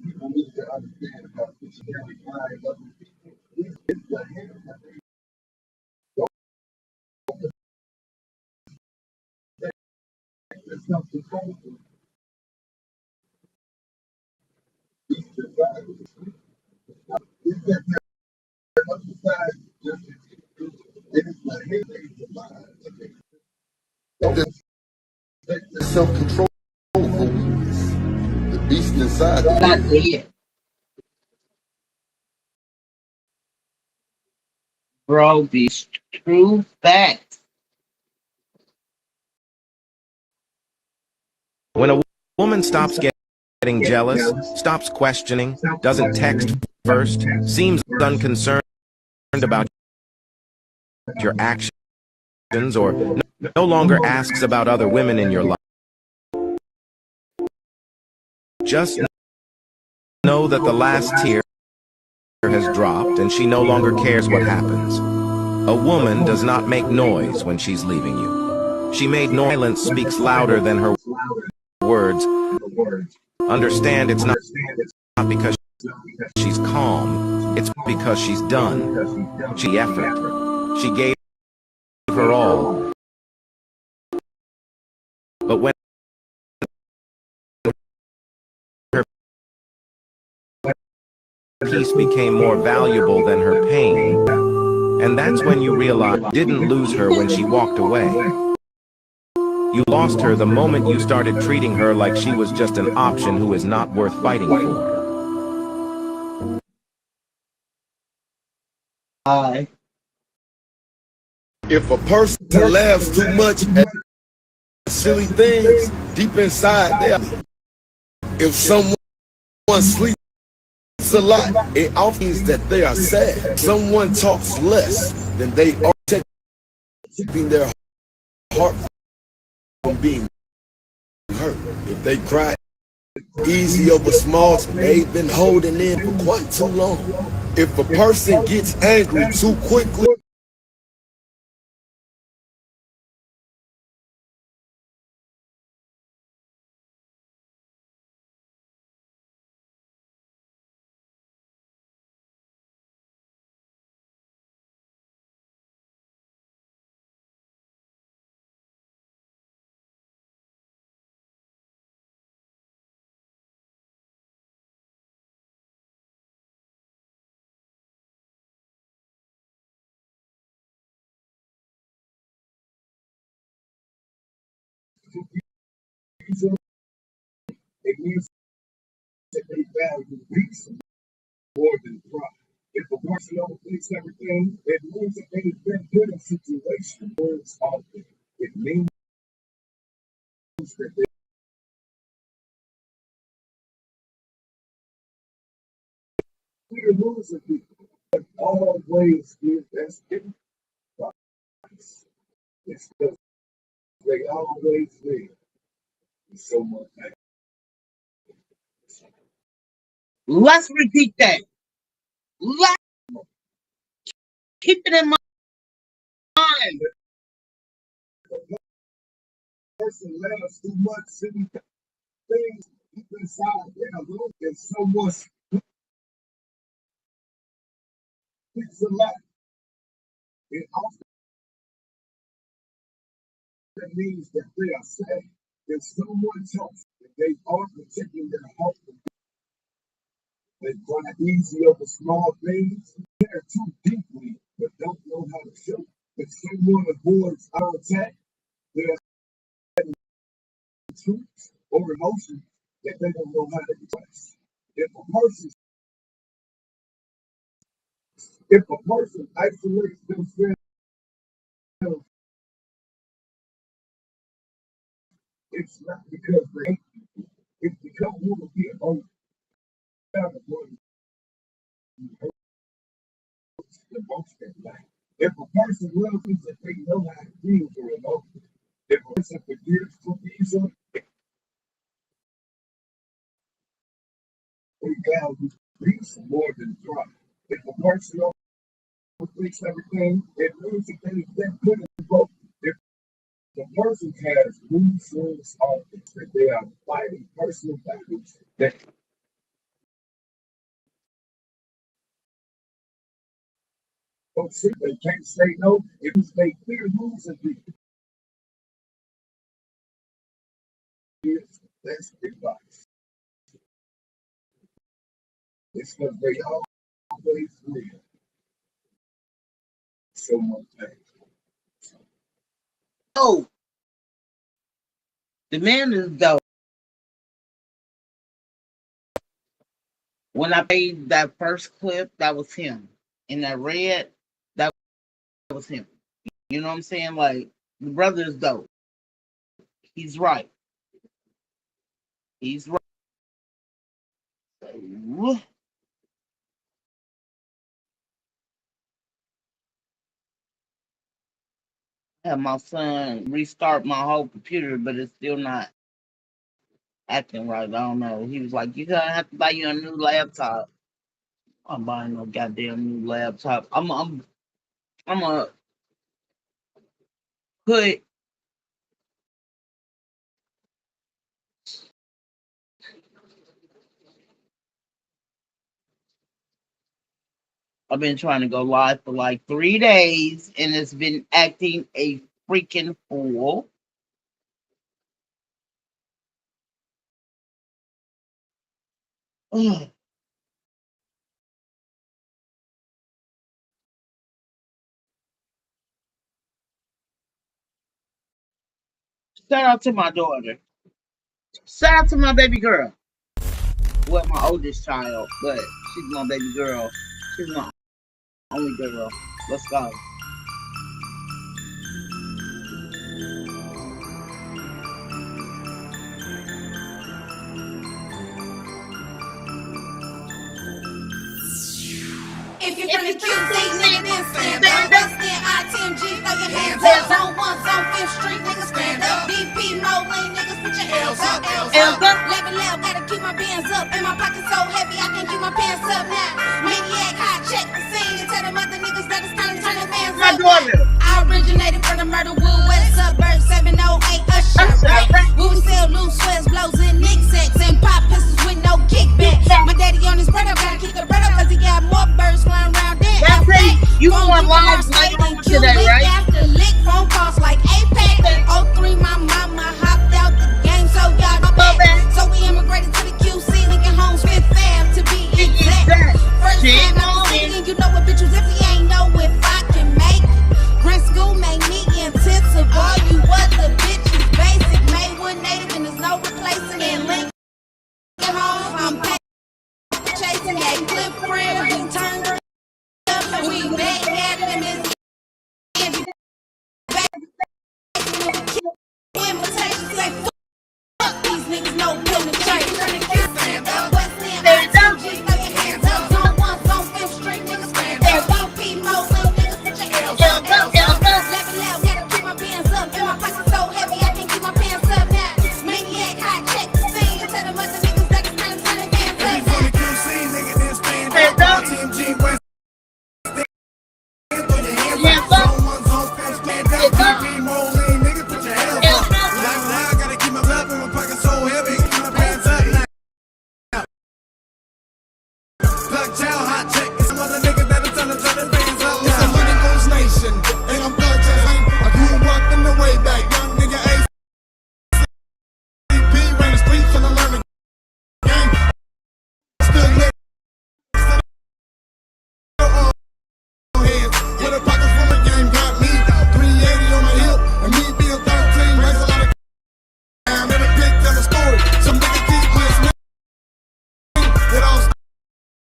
people need to understand about this very kind of it's the hand that they don't self-control these desires. Is that they're emphasized just it is the hand they divide. The self-control for weakness. The beast inside the Bro, these true facts. When a woman stops getting jealous, stops questioning, doesn't text first, seems unconcerned about your actions, or no longer asks about other women in your life, just know that the last tear has dropped and she no longer cares what happens. A woman does not make noise when she's leaving you. She made noise. Silence speaks louder than her words. Understand, it's not because she's calm, it's because she's done. She effort. She gave her all. But when her peace became more valuable than her pain, and that's when you realize you didn't lose her when she walked away. You lost her the moment you started treating her like she was just an option who is not worth fighting for. If a person laughs too much at silly things, deep inside there, if someone sleeps a lot, it often means that they are sad. Someone talks less than they are, keeping their heart from being hurt. If they cry easy over small, they've been holding in for quite too long. If a person gets angry too quickly, it means that they value reason more than pride. If a person overthinks everything, it means that they've been put in situations where it's often. It means that they fear losing people, but always give that's advice. It's because they always live with so much anger. Let's repeat that. Let's keep it in mind. Person laughs too much, silly things deep inside their room, and so much speaks a lot. It often means that they are sad. If someone talks, they are protecting their heart. They cry easy over small things. Care too deeply, but don't know how to show. If someone avoids our attack, they're truths or emotions that they don't know how to express. If a person isolates themselves, it's not because they hate people. It's because they want to be alone. The most in life. If a person loves you, that they know how to deal with emotions. If a person forgives too easily, they value peace more than drive. If a person overthinks everything, it means that they've been put in both. If the person has mood swings often, that they are fighting personal battles that They can't say no if you make clear rules and be that's advice. It's because they always live so much pain. Oh, the man is dope. When I played that first clip, that was him. In that red, that was him. You know what I'm saying? Like, the brother is dope. He's right. He's right. I have my son restart my whole computer, but it's still not acting right. I don't know. He was like, "You're gonna have to buy you a new laptop." I'm buying no goddamn new laptop. I'm gonna put. I've been trying to go live for like 3 days, and it's been acting a freaking fool. Ugh. Shout out to my daughter. Shout out to my baby girl. Well, my oldest child, but she's my baby girl. She's my only girl. Let's go. If you're from the QC, nigga, then stand up. West End, ITMG, throw your hands up. Zone 1, Zone 5th Street, nigga, stand up. BP, Moline, niggas, put your L's up. L's up. Level, gotta keep my bands up. And my pocket so heavy, I can't keep my pants up now. Maniac, high, check the scene. And tell them other niggas that it's time to turn their fans My up. daughter. I originated from the Myrtlewood, West Suburbs, 708 Usher, right? Where we sell loose sweats, blows, and Nick sacks, and pop pistols with no kickback. My daddy on his bread up, gotta keep the bread up, cause he got more birds flying around there. That's it. You on live later today, right? After lick phone calls like APAC. 03, my mama hopped out the game, so y'all know that. So we immigrated to the QC, Lincoln Homes, Fifth Ave to be exact. First time I'm singing, you know what bitches if he ain't know if I can make it. Grant school made me intensive. All you other bitches basic. Made one native and there's no replacing it. Lincoln Homes, I'm chasing that clip friend. We turned up and we back at it and this invitation say fuck these niggas, no penetration. Stand up, West End, ITMG, throw your hands up. Zone 1, Zone 5th Street, niggas stand up. BP, Moline, niggas put your L's up. Level, gotta keep my bands up. And my pocket so heavy, I can't keep my pants up now. Maniac, high, check the scene. And tell them other niggas that it's time to turn their fans up. If you from the QC, nigga, then stand up. ITMG, West End, throw your hands up. Zone 1, Zone 5th, stand up. BP, Moline, nigga, put your L's up. Like, gotta keep my love in my pocket so heavy, keep my pants up now. Plug child, hot check, and some other niggas that are trying to turn their fans up now. It's a money goes nation, and I'm plug child. I grew up in the way back, young nigga ACP, ran the streets and I learned the game. Still lit, heads, with a pocket full of game, got me 380 on my hip, and me be a 13, raise a lot of down in a pig, tell a story. Some nigga keep my snake. It all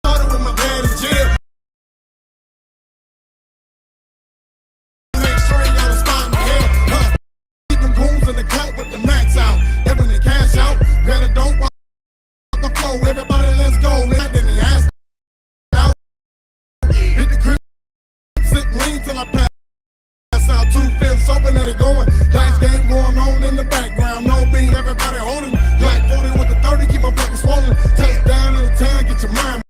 started with my dad in jail. Make sure he got a spot in hell. Keep them goons in the cut with the max out. And when they cash out, better don't walk the flow. Everybody, let's go. And then he asked out. Hit the crib, sit lean till I pass out. 2 5 open and it going. Dice game going on in the background. No beat, everybody holding. Like 40 with the 30, keep my pocket swollen. Touchdown in the town, get your mind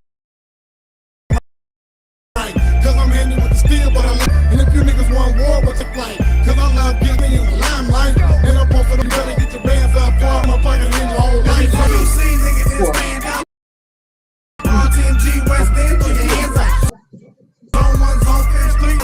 right. Cause I'm handy with the steel, but I like. And if you niggas want war, what's your flight? Cause I love getting me in the limelight. And I'm both of them, better get your bands up for my pocket in your whole life. So you see, nigga, then stand up. RTMG West End, put your hands up. Zone 1, Zone 5th Street.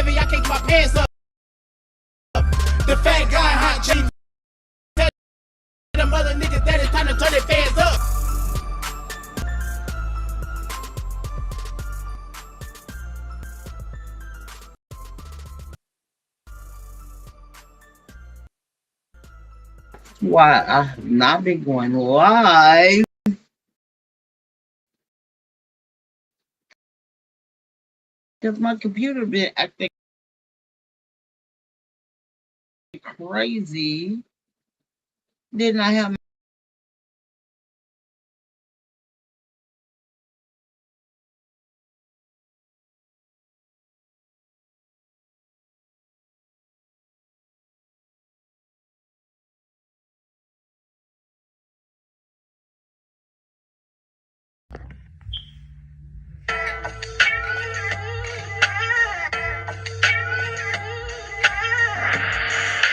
heavy, I can't keep my pants up. The fat guy, hot G. Tell them other niggas that it's time to turn their fans up. Why I have not been going live. Because my computer been acting crazy. Didn't I have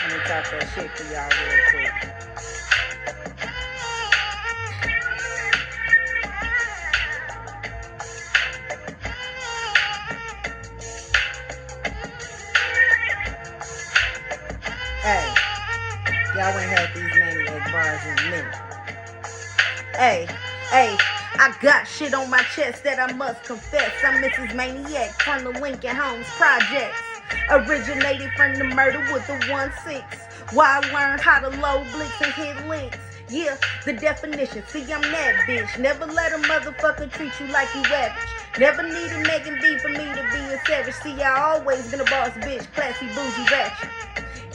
Let me talk that shit for y'all real quick. Hey, y'all ain't had these maniac bars in a minute. Hey, I got shit on my chest that I must confess. I'm Mrs. Maniac from the Lincoln Homes Projects. Originated from the murder with the 1-6. Why I learned how to load blicks and hit links. Yeah, the definition. See, I'm that bitch. Never let a motherfucker treat you like you average. Never needed Megan B for me to be a savage. See, I always been a boss bitch, classy, bougie, ratchet.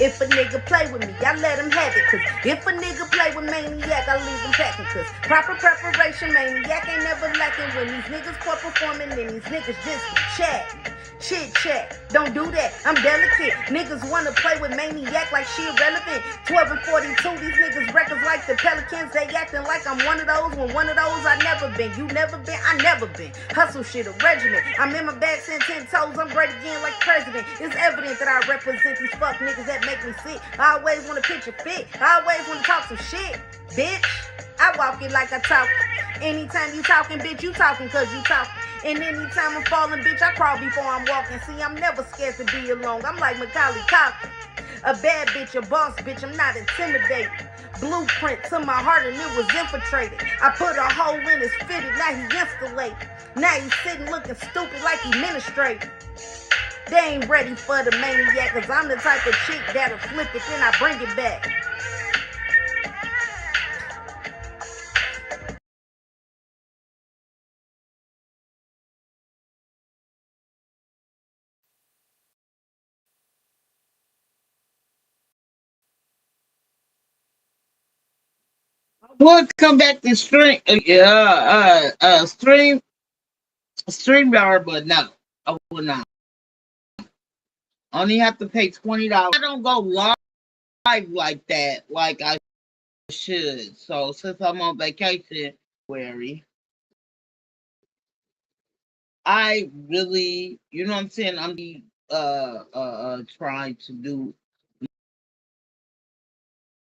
If a nigga play with me, I let him have it. Cause if a nigga play with Maniac, I leave him packing. Cause proper preparation, Maniac ain't never lacking. When these niggas poor performing, then these niggas just be chatting. Chit chat, don't do that, I'm delicate. Niggas wanna play with Maniac like she irrelevant. 12 and 42, these niggas records like the Pelicans. They acting like I'm one of those, when one of those I never been. You never been, I never been. Hustle shit, a regiment. I'm in my bag, sent 10 toes, I'm great again like president. It's evident that I represent these fuck niggas that make me sick. I always wanna picture fit, I always wanna talk some shit, bitch. I walk it like I talk. Anytime you talking, bitch, you talking cause you talking. And anytime I'm falling, bitch, I crawl before I'm walking. See, I'm never scared to be alone. I'm like Macaulay Culkin. A bad bitch, a boss bitch, I'm not intimidated. Blueprint to my heart and it was infiltrated. I put a hole in his fitted, now he installated. Now he's sitting looking stupid like he ministrated. They ain't ready for the Maniac, cause I'm the type of chick that'll flip it, then I bring it back. would come back to stream StreamYard, but no, I would not. Only have to pay $20. I don't go live like that like I should. So since I'm on vacation, I really, you know what I'm saying? I'm trying to do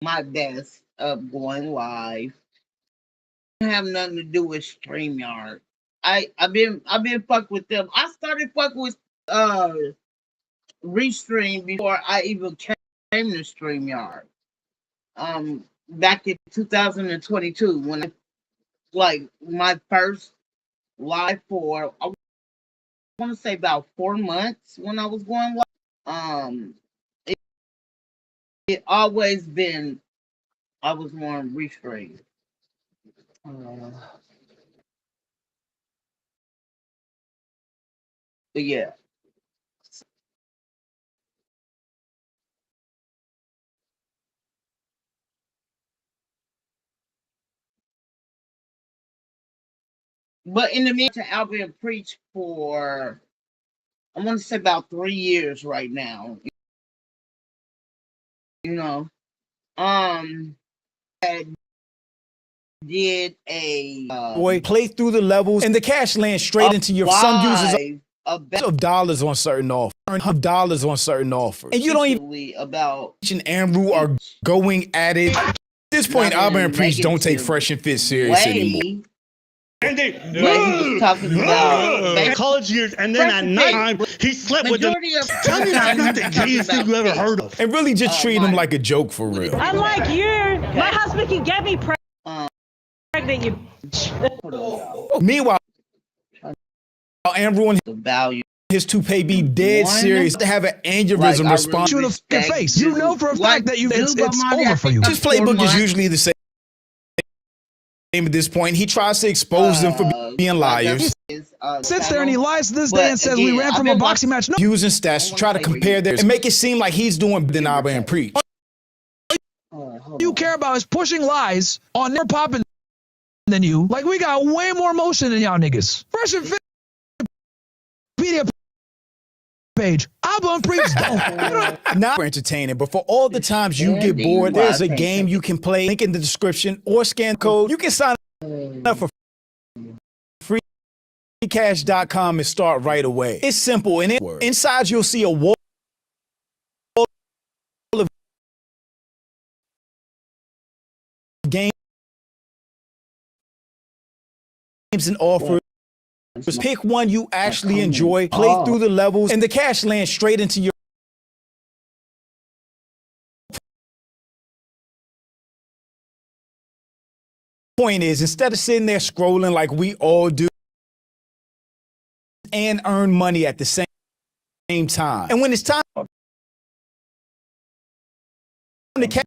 my best of going live. Have nothing to do with StreamYard. I've been fucked with them. I started fucking with Restream before I even came to StreamYard. Back in 2022 when I, like my first live for I want to say about 4 months when I was going live. It always been I was more Restream. But yeah. But in the meantime, I've been preached for I want to say about 3 years right now. You know, I did a boy play through the levels and the cash lands straight into your some users of dollars on certain offer, dollars on certain offers, and you don't even about and Amru are going at it. At this point, Alba and Preach don't take Fresh and Fit serious anymore. And they Yeah, he was talking about college years, and then at nighttime he slept with them. Tell me that's not the gayest thing you ever heard of. And really just treating him like a joke for real. Unlike you, my husband can get me pregnant, you bitch. Meanwhile, Amber and the value. his toupee be dead serious to have an aneurysm response. You in the face. You know for a fact that it's over for you. His playbook is usually the same at this point. He tries to expose them for being liars. Sits there and he lies to this day and says we ran from a boxing match. No. Using stats to try to compare theirs and make it seem like he's doing than Abba and Preach. You care about is pushing lies on their popping than you. Like we got way more motion than y'all niggas. Fresh and fit media page. Abba and Preach don't. Not for entertaining, but for all the times you get bored, there's a game you can play. Link in the description or scan code. You can sign up for freecash.com and start right away. It's simple, and inside you'll see a wall of games and offers. Pick one you actually enjoy, play through the levels, and the cash lands straight into your point is, instead of sitting there scrolling like we all do and earn money at the same time. And when it's time to cash,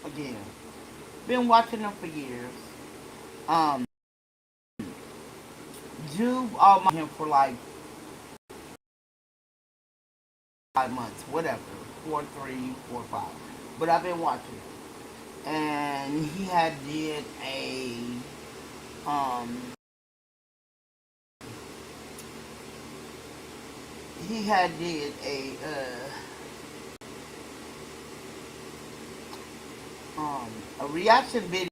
Again, been watching them for years. Jube Almighty him for like 5 months, whatever, 4, 3, 4, 5. But I've been watching it, and he had did a a reaction video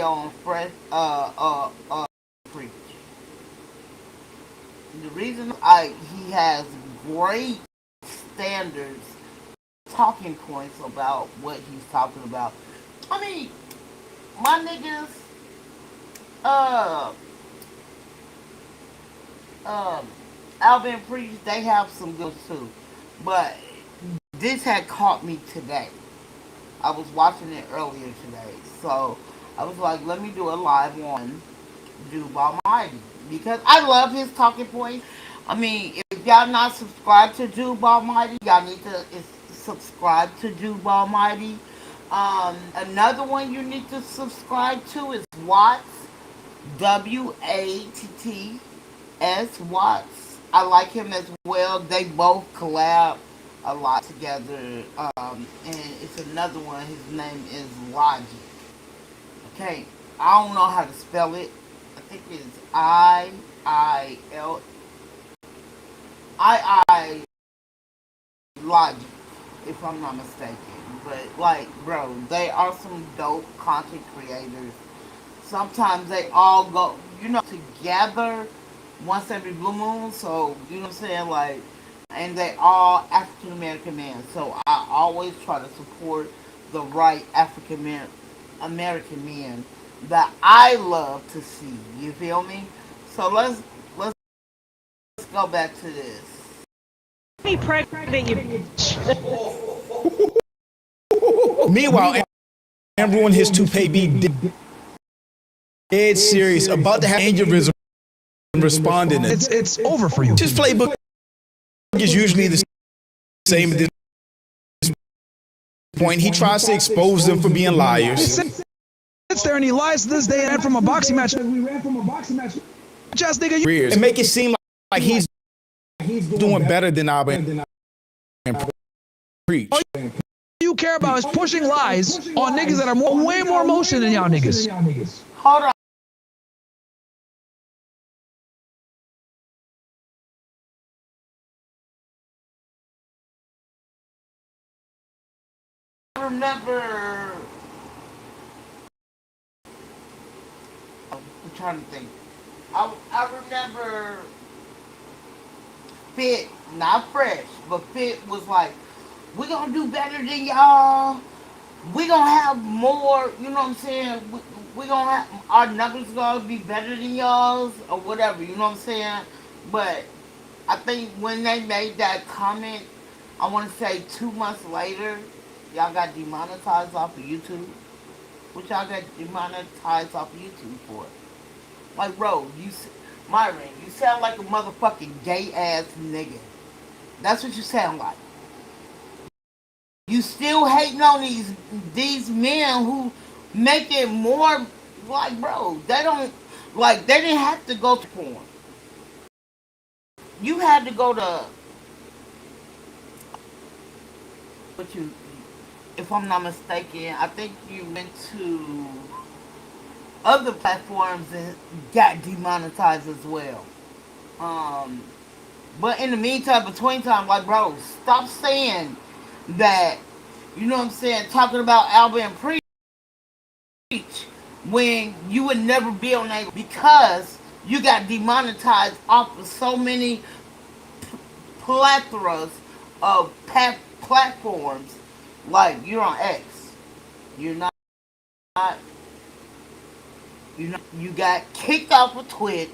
on Fresh Preach. The reason he has great standards, talking points about what he's talking about. I mean, my niggas, Alvin Preach, they have some good too, but this had caught me today. I was watching it earlier today, so I was like, let me do a live on Jube Almighty, because I love his talking points. I mean, if y'all not subscribed to Jube Almighty, y'all need to subscribe to Jube Almighty. Another one you need to subscribe to is Watts, W-A-T-T-S, Watts. I like him as well. They both collab a lot together, and it's another one. His name is Logic. Okay, I don't know how to spell it. I think it's I-I-L Logic, if I'm not mistaken. but like, bro, they are some dope content creators. Sometimes they all go, together once every blue moon. So you know what I'm saying, like, and they all African American men. So I always try to support the right African American men that I love to see. You feel me? So let's go back to this. Me pregnant, you bitch. Meanwhile, Amber and his toupee be dead serious about to have aneurysm responding. It's over for you. His playbook is usually the same at this point. He tries to expose them for being liars. He sits there and he lies to this day and ran from a boxing match. Just nigga, And make it seem like he's doing better than Abba and preach. all you care about is pushing lies on niggas that are way more emotional than y'all niggas. Hold on. I remember. I'm trying to think. I remember Fit, not Fresh, but Fit was like, "We gonna do better than y'all. We gonna have more." You know what I'm saying? We gonna have our numbers gonna be better than y'all's or whatever. You know what I'm saying? But I think when they made that comment, I want to say 2 months later, y'all got demonetized off of YouTube. What y'all got demonetized off of YouTube for? Like, bro, Myron, you sound like a motherfucking gay ass nigga. That's what you sound like. You still hating on these men who make it more like, bro, they didn't have to go to porn. You had to go to, but you, if I'm not mistaken, I think you went to other platforms and got demonetized as well. But in the meantime, between time, like, bro, stop saying that, you know what I'm saying, talking about Alba and Preach when you would never be on that because you got demonetized off of so many plethoras of platforms. Like, you're on X. You're not, you got kicked off of Twitch.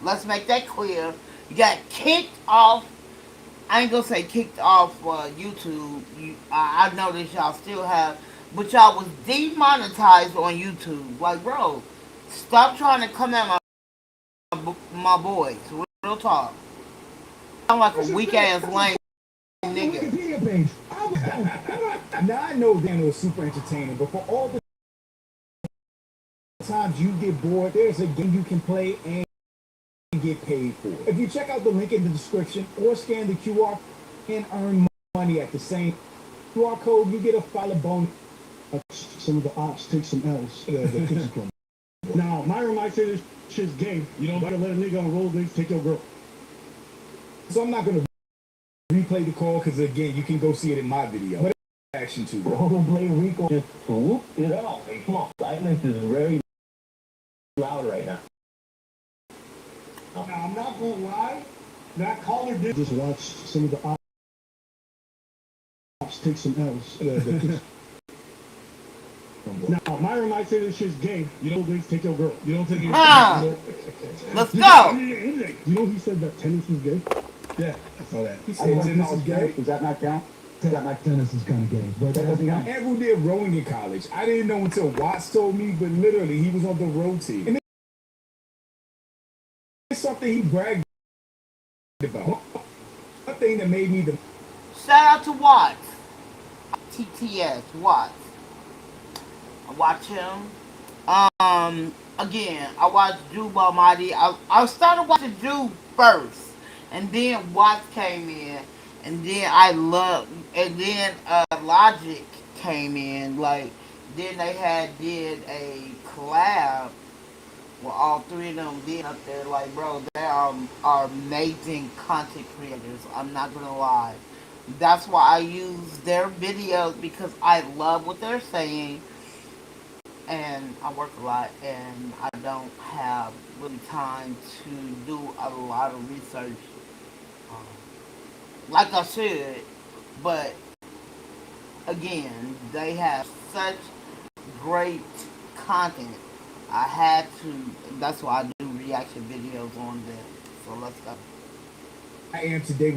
Let's make that clear. You got kicked off. I ain't gonna say kicked off YouTube. I noticed y'all still have, but y'all was demonetized on YouTube. Like, bro, stop trying to come at my boys. Real talk. I'm like a weak ass lame nigga. Now I know Dan was super entertaining, but for all the times you get bored, there's a game you can play and get paid for. If you check out the link in the description or scan the QR and earn money at the same QR code, you get a $5 bonus. Some of the ops take some L's. Now, Myron might say this shit's gay. You don't gotta let a nigga on rollerblades take your girl. So I'm not gonna replay the call because again, you can go see it in my video. But action to rollerblade Rico just whoop it out. Hey, come on, silence is very loud right now. Now I'm not gonna lie, that caller did just watch some of the ops take some L's. Now, Myron might say this shit's gay. You don't take your girl. You don't take your girl. Let's go. You know he said that tennis was gay? Yeah, I saw that. He said tennis is gay. Does that not count? Tennis is kind of gay. But that doesn't count. Andrew did rowing in college. I didn't know until Watts told me, but literally he was on the row team. And it's something he bragged about. One thing that made me the... Shout out to Watts. TTS, Watts. I watch him. Again, I watched BBW Almighty. I started watching Jude first, and then Watts came in, and then Logic came in. Like, then they did a collab with all three of them being up there. Like, bro, they are amazing content creators. I'm not gonna lie. That's why I use their videos because I love what they're saying, and I work a lot, and I don't have really time to do a lot of research um, like I should. But again, they have such great content. I had to. That's why I do reaction videos on them. So let's go. I am today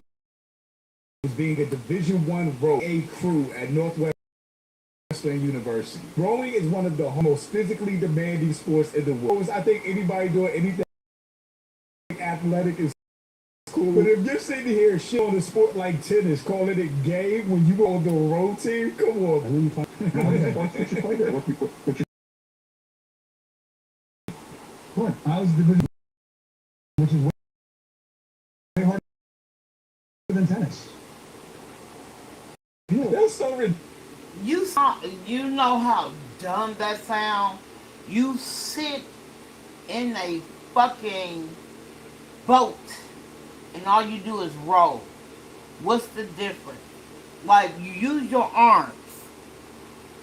was being a Division I row A crew at Northwestern University. Rowing is one of the most physically demanding sports in the world. I think anybody doing anything athletic is cool. But if you're sitting here shit on a sport like tennis, calling it game when you go on the row team, come on. And then you find what? I was Division, which is way harder than tennis. That's so ridiculous. You know how dumb that sounds? You sit in a fucking boat and all you do is row. What's the difference? Like, you use your arms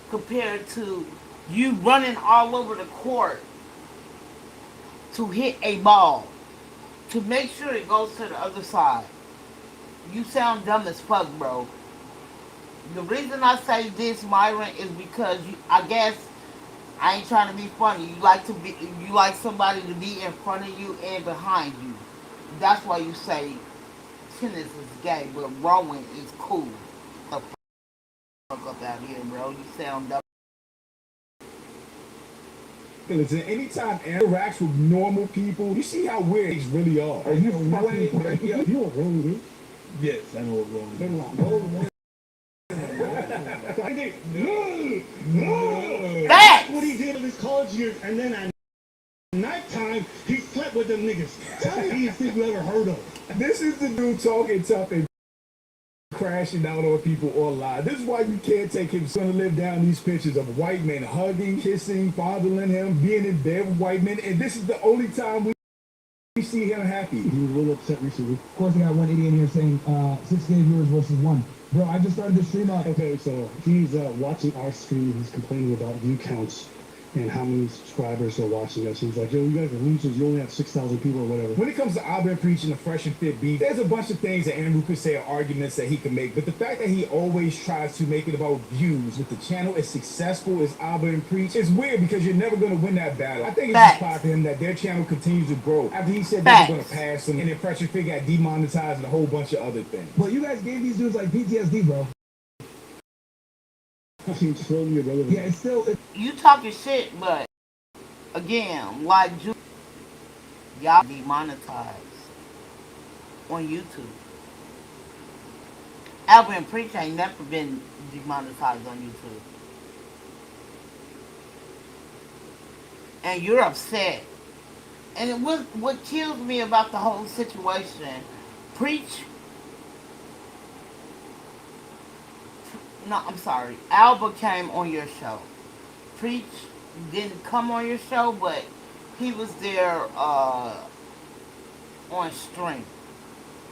compared to you running all over the court to hit a ball to make sure it goes to the other side. You sound dumb as fuck, bro. The reason I say this, Myron, is because I guess I ain't trying to be funny. You like somebody to be in front of you and behind you. That's why you say tennis is gay, but rowing is cool. The fuck up out here, bro. You sound dumb. Listen, anytime Aaron interacts with normal people, you see how weird things really are. Are you fucking you a rowing? Yes, I know what rowing is. That's what he did in his college years, and then at nighttime, he slept with them niggas. Tell me these things you ever heard of. This is the dude talking tough and crashing out on people online. This is why you can't take him. He's gonna live down these pictures of white men hugging, kissing, fondling him, being in bed with white men, and this is the only time we see him happy. He was really upset recently. Of course, I got one idiot in here saying 6K viewers versus 1. Bro, I just started the stream up. Okay, so he's watching our stream. He's complaining about view counts and how many subscribers are watching us. He's like, yo, you guys are losers. You only have 6,000 people or whatever. When it comes to Albert preaching the fresh and fit beat, there's a bunch of things that Andrew could say are arguments that he can make. But the fact that he always tries to make it about views with the channel as successful as Albert and Preach is weird because you're never going to win that battle. I think it's just fine for him that their channel continues to grow. After he said they were going to pass him and then Fresh and Fit got demonetized and a whole bunch of other things. But you guys gave these dudes like PTSD, bro. Yeah, it's still... You talking shit, but again, like y'all demonetized on YouTube. Albert and Preach ain't never been demonetized on YouTube. And you're upset. And what kills me about the whole situation, Preach... No, I'm sorry. Albert came on your show. Preach didn't come on your show, but he was there on stream,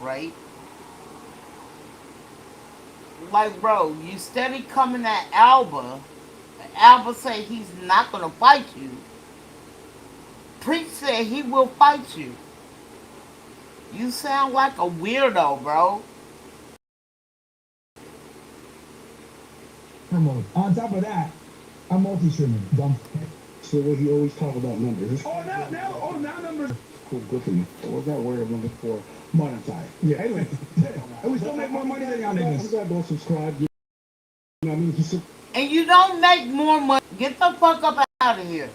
right? Like, bro, you steady coming at Albert. Albert say he's not gonna fight you. Preach said he will fight you. You sound like a weirdo, bro. On top of that, I'm multi-streaming, dumb. So what he always talk about numbers. Now numbers. Cool, good for you. What was that word I'm looking for? Monetize. Yeah, anyway. We still make more money than y'all niggas. I'm gonna go subscribe. You know what I mean? And you don't make more money. Get the fuck up out of here.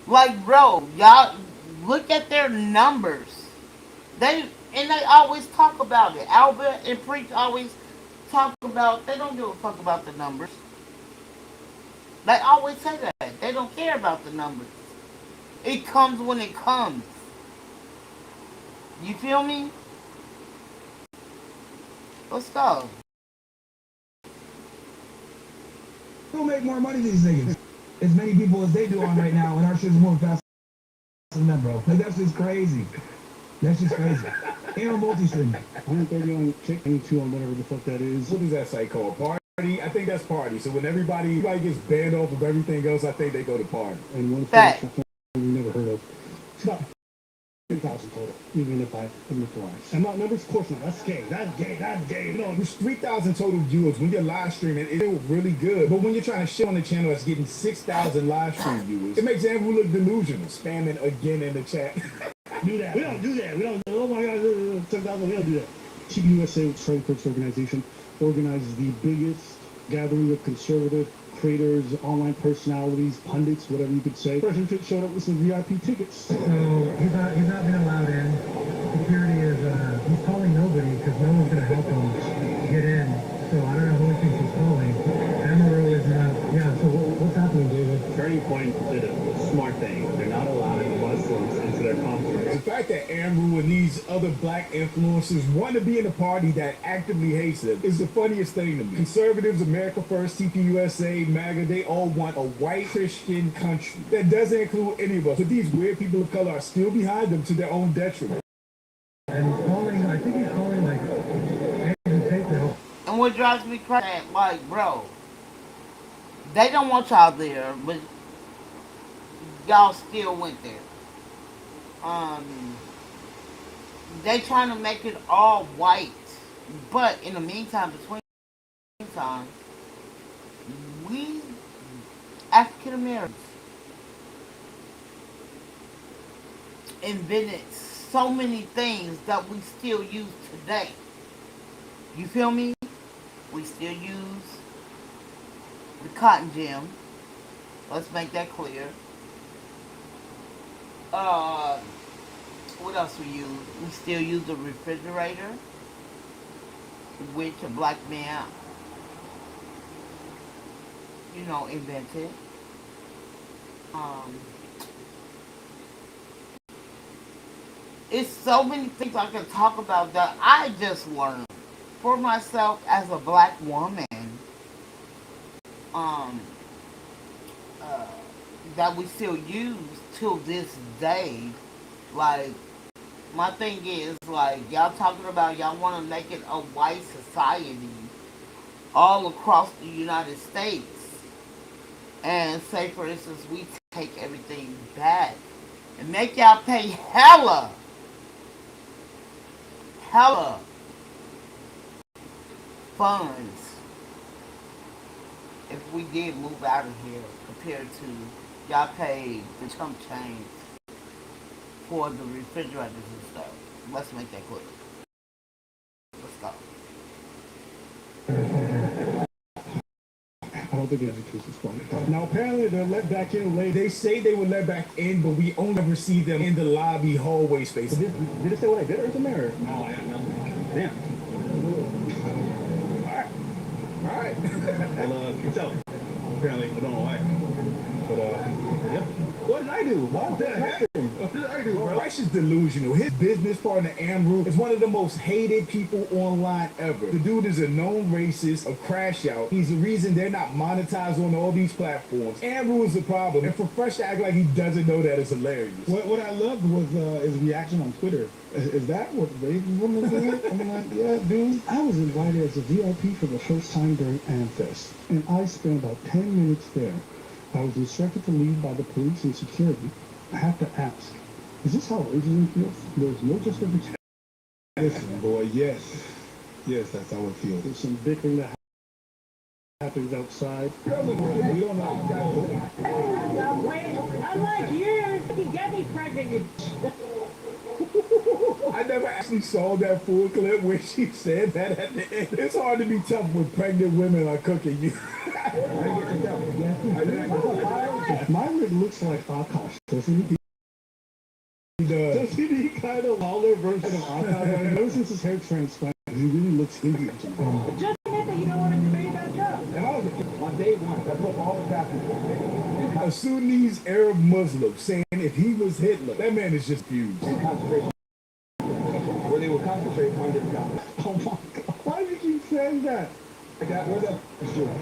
Like, bro, y'all look at their numbers. They always talk about it. Albert and Preach always talk about, they don't give a fuck about the numbers. They always say that. They don't care about the numbers. It comes when it comes. You feel me? Let's go. We'll make more money than these niggas. As many people as they do on right now, and our shit's moving faster than them, bro. Like, that's just crazy. That's just crazy. And on multi-stream. 130 on Kick, 22 on whatever the fuck that is. What is that site called? Party? I think that's Party. So when everybody gets banned off of everything else, I think they go to Party. And one thing we never heard of. It's about 3,000 total, even if I admit the lies. And my numbers, of course not. That's gay. That's gay. That's gay. No, there's 3,000 total viewers. When you're live streaming, it's really good. But when you're trying to shit on the channel that's getting 6,000 live stream viewers, it makes Andrew look delusional. Spamming again in the chat. Do that. We don't do that. We don't. Oh my God, 10,000. We don't do that. TBUSA, Trade Clerks Organization, organizes the biggest gathering of conservative creators, online personalities, pundits, whatever you could say. President Pitt showed up with some VIP tickets. So he's not been allowed in. Security is he's calling nobody because no one's gonna help him get in. So I don't know who he thinks he's calling. Amaru is not. Yeah. So what's happening, David? Turning Point did a smart thing. They're not allowing Muslims into their conference. The fact that Amru and these other black influencers want to be in a party that actively hates them is the funniest thing to me. Conservatives, America First, TPUSA, MAGA, they all want a white Christian country that doesn't include any of us. But these weird people of color are still behind them to their own detriment. And he's calling, I think he's calling like Andrew Tate to help. And what drives me crazy, like, bro, they don't want y'all there, but y'all still went there. They trying to make it all white, but in the meantime, between time, we African Americans invented so many things that we still use today. You feel me? We still use the cotton gin. Let's make that clear. What else we use? We still use the refrigerator, which a black man, invented. It's so many things I can talk about that I just learned for myself as a black woman. That we still use till this day. Like, my thing is, like, y'all talking about y'all want to make it a white society all across the United States. And say, for instance, we take everything back and make y'all pay hella funds if we did move out of here compared to y'all paid the chump change for the refrigerators and stuff. Let's make that clear. Let's go. I don't think education is funny. Now, apparently they're let back in late. They say they were let back in, but we only ever see them in the lobby hallway space. Did it say what I did or is it mirror? No, I don't know. Damn. All right. Well, you can tell. Apparently, I don't know why. But, yep. What did I do? What the heck? What did I do, bro? Bryce is delusional. His business partner, Amru, is one of the most hated people online ever. The dude is a known racist, a crash out. He's the reason they're not monetized on all these platforms. Amru is the problem. And for Fresh to act like he doesn't know that is hilarious. What I loved was his reaction on Twitter. Is that what Raven woman did? I'm like, yeah, dude. I was invited as a VIP for the first time during AmFest, and I spent about 10 minutes there. I was instructed to leave by the police and security. I have to ask, is this how racism feels? There's no justification. Listen, boy, yes. Yes, that's how it feels. There's some bickering that happens outside. We don't know. I like you. You get me pregnant. I never actually saw that full clip where she said that at the end. It's hard to be tough when pregnant women are cooking you. My rig looks like Akash, doesn't he? He does. Doesn't he kind of taller version of Akash? Ever since his hair transplant, he really looks Indian to me. Just admit that you don't want to debate that job. And I was on day one, that's what all the happened. A Sudanese Arab Muslim saying if he was Hitler, that man is just fused. Where they will concentrate on this guy. Oh my God. Why do you keep saying that? Like that, where's that?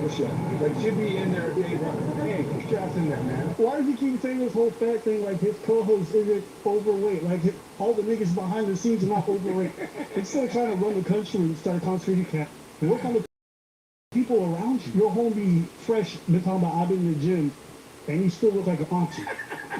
What's up? Like, should be in there. Hey, straps in there, man. Why does he keep saying this whole fat thing like his co-host isn't overweight? Like, all the niggas behind the scenes are not overweight. Instead of trying to run the country and start concentrating, you can't. Work on the people around you. Your homie fresh, they're talking about I've been in the gym, and you still look like an auntie.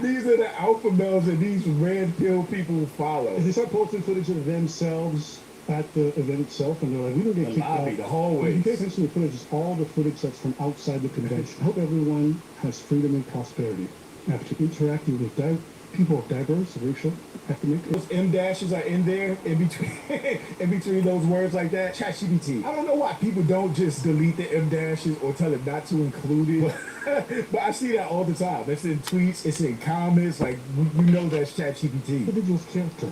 These are the alpha males that these red pill people follow. They start posting footage of themselves at the event itself, and they're like, we don't get kicked out. The hallway. You pay attention to the footage, it's all the footage that's from outside the convention. I hope everyone has freedom and prosperity. After interacting with people of diverse, racial, ethnic. Those M dashes are in there, in between those words like that. ChatGPT. I don't know why people don't just delete the M dashes or tell it not to include it. But I see that all the time. It's in tweets, it's in comments, like, you know that's ChatGPT. Individual's character.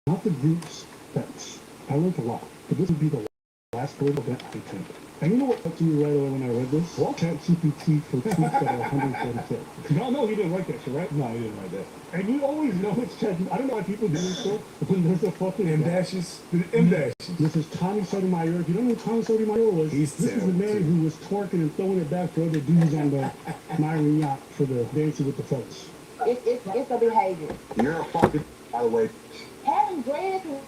Not the groups that's, I learned a lot, but this would be the last word of that content. And you know what to me right away when I read this? Well, ChatGPT for tweets that are 144. Y'all know he didn't write that shit, right? No, he didn't write that. And you always know it's ChatGPT. I don't know why people do this stuff, but when there's a fucking M dashes. M dashes. This is Tommy Sotomayor. If you don't know who Tommy Sotomayor was, this is the man who was twerking and throwing it back for other dudes on the Myron yacht for the dancing with the folks. It's a behavior. You're a fucking, by the way. Having dreads is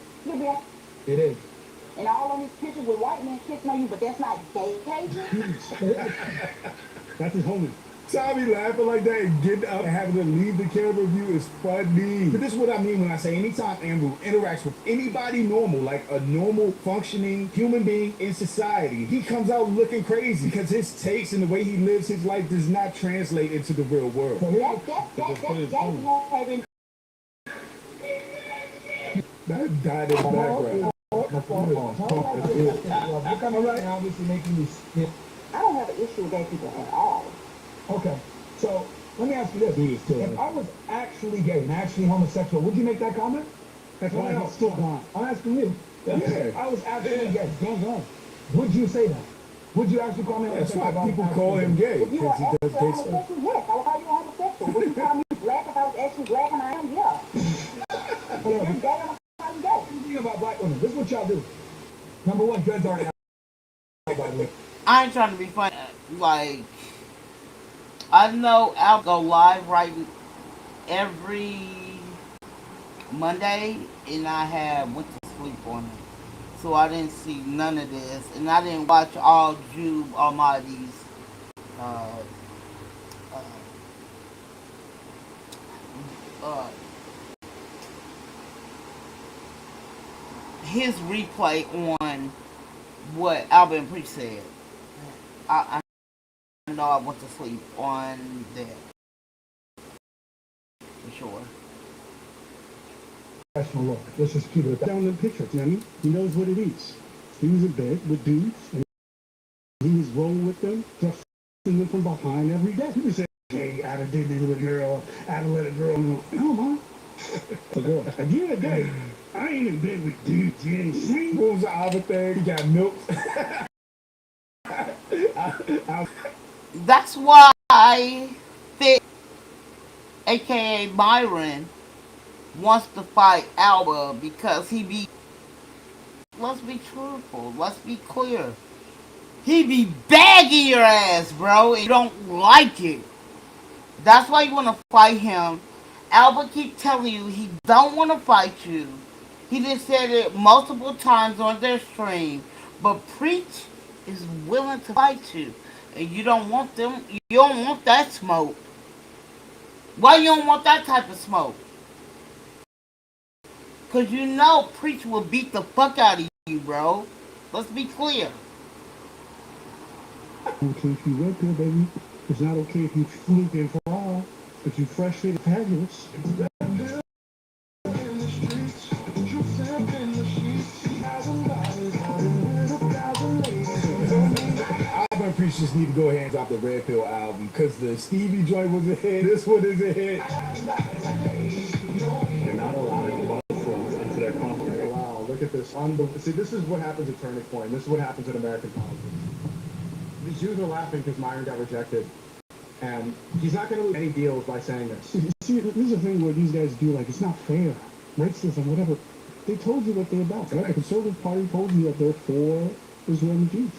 It is. and all on these pictures with white men kissing on you, but that's not gay behavior. That's his homie. Tommy laughing like that and getting up and having to leave the camera view is funny. But this is what I mean when I say anytime Andrew interacts with anybody normal, like a normal functioning human being in society, he comes out looking crazy because his takes and the way he lives his life does not translate into the real world. That's gay behavior. That died in the background. Obviously making me skip. I don't have an issue with gay people at all. Okay, so let me ask you this. If I was actually gay and actually homosexual, would you make that comment? That's why he's still gone. I'm asking you. Yeah. If I was actually gay, would you say that? Would you actually call me That's homosexual? why people call him gay, If you because he are does actually gay stuff. homosexual, yes. I will call you homosexual. Would you call me black if I was actually black and I am? Yeah. If you're gay, I'm going to call you gay. What do you think about black women? This is what y'all do. Number one, dreads aren't out, by the way. I ain't trying to be funny. Like, I know I'll go live right every Monday, and I went to sleep on it. So I didn't see none of this, and I didn't watch all BBW Almighty's his replay on what Alvin Preach said. I know I went to sleep on that. For sure. Professional look. Let's just keep it down in the picture. You know what I mean? He knows what it is. He was in bed with dudes, and he was rolling with them, just them from behind every day. He was saying, hey, I done did this with a girl, I done let a girl know. No, man. A girl. At the end of the day, I ain't in bed with dudes. You ain't seen. What was the other thing? He got milk. That's why Thick, aka Myron, wants to fight Alba, because let's be truthful, let's be clear. He be bagging your ass, bro, and you don't like it. That's why you want to fight him. Alba keep telling you he don't want to fight you. He just said it multiple times on their stream. But Preach is willing to fight you. And you don't want them. You don't want that smoke. Why you don't want that type of smoke? Because you know Preach will beat the fuck out of you, bro. Let's be clear. Okay if you red pill, baby. It's not okay if you fluke and fall. If you fresh fit, fabulous. Alvin Preach just need to go ahead and drop the Red Pill album, because the Stevie joint was a hit. This one is a hit. They're not allowing Muslims into their conference. Wow, look at this. See, this is what happens at Turning Point. This is what happens in American politics. These Jews are laughing because Myron got rejected. And he's not going to lose any deals by saying this. See, this is the thing where these guys do, like, it's not fair. Racism, whatever. They told you what they're about, right? The Conservative Party told you that they're for is wearing jeans.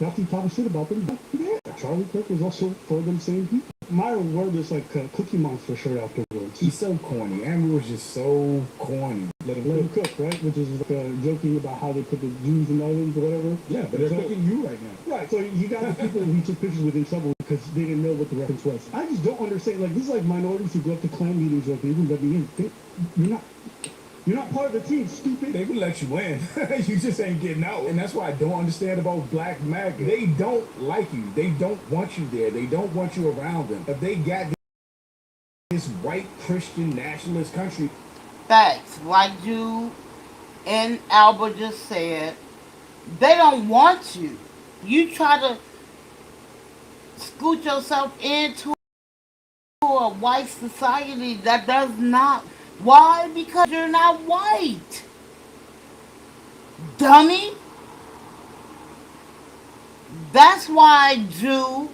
After you talk shit about them, yeah, Charlie Kirk was also for them same people. Myra wore this like Cookie Monster shirt afterwards. He's so corny. Amber was just so corny. Let him cook, right? Which is like joking about how they put the Jews in ovens or whatever. Yeah, but they're cooking you right now. Right, so you got the people who he took pictures with in trouble because they didn't know what the reference was. I just don't understand. Like, this is like minorities who go up to Klan meetings or even let me in. You're not part of the team, stupid. They will let you in. You just ain't getting out. And that's why I don't understand about Black MAGA. They don't like you. They don't want you there. They don't want you around them. If they got this white Christian nationalist country. Facts. Like you and Albert just said, they don't want you. You try to scoot yourself into a white society that does not. Why? Because you're not white. Dummy. That's why Jew,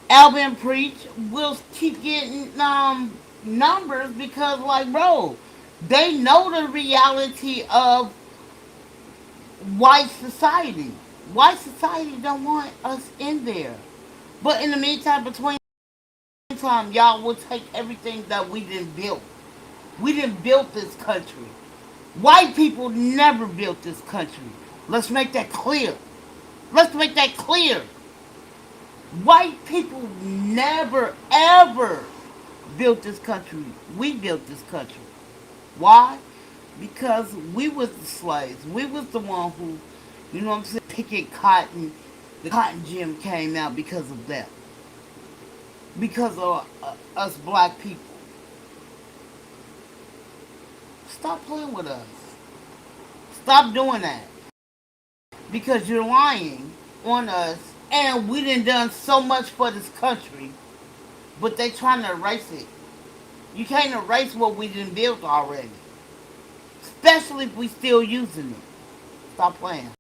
Alvin Preach will keep getting numbers because, like, bro, they know the reality of white society. White society don't want us in there. But in the meantime, between time, y'all will take everything that we didn't build. We didn't build this country. White people never built this country. Let's make that clear. Let's make that clear. White people never, ever built this country. We built this country. Why? Because we was the slaves. We was the one who, you know what I'm saying, picking cotton. The cotton gin came out because of that. Because of us black people. Stop playing with us. Stop doing that. Because you're lying on us. And we done so much for this country. But they trying to erase it. You can't erase what we done built already. Especially if we still using it. Stop playing.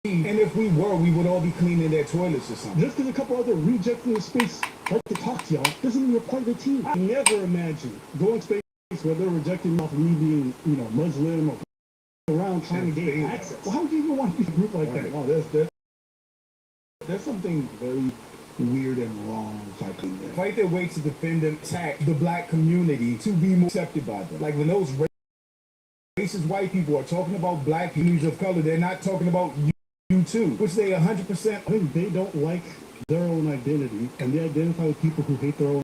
And if we were, we would all be cleaning their toilets or something. Just because a couple other rejects in the space like to talk to y'all doesn't mean you're part of the team. I never imagined going space where they're rejecting me off of me being, Muslim or around trying to gain access. Well, how would you even want to be a group like that? Oh, there's something very weird and wrong typing there. Fight their way to defend and attack the black community to be more accepted by them. Like when those racist white people are talking about black communities of color, they're not talking about you too, which they 100%. I think they don't like their own identity, and they identify with people who hate their own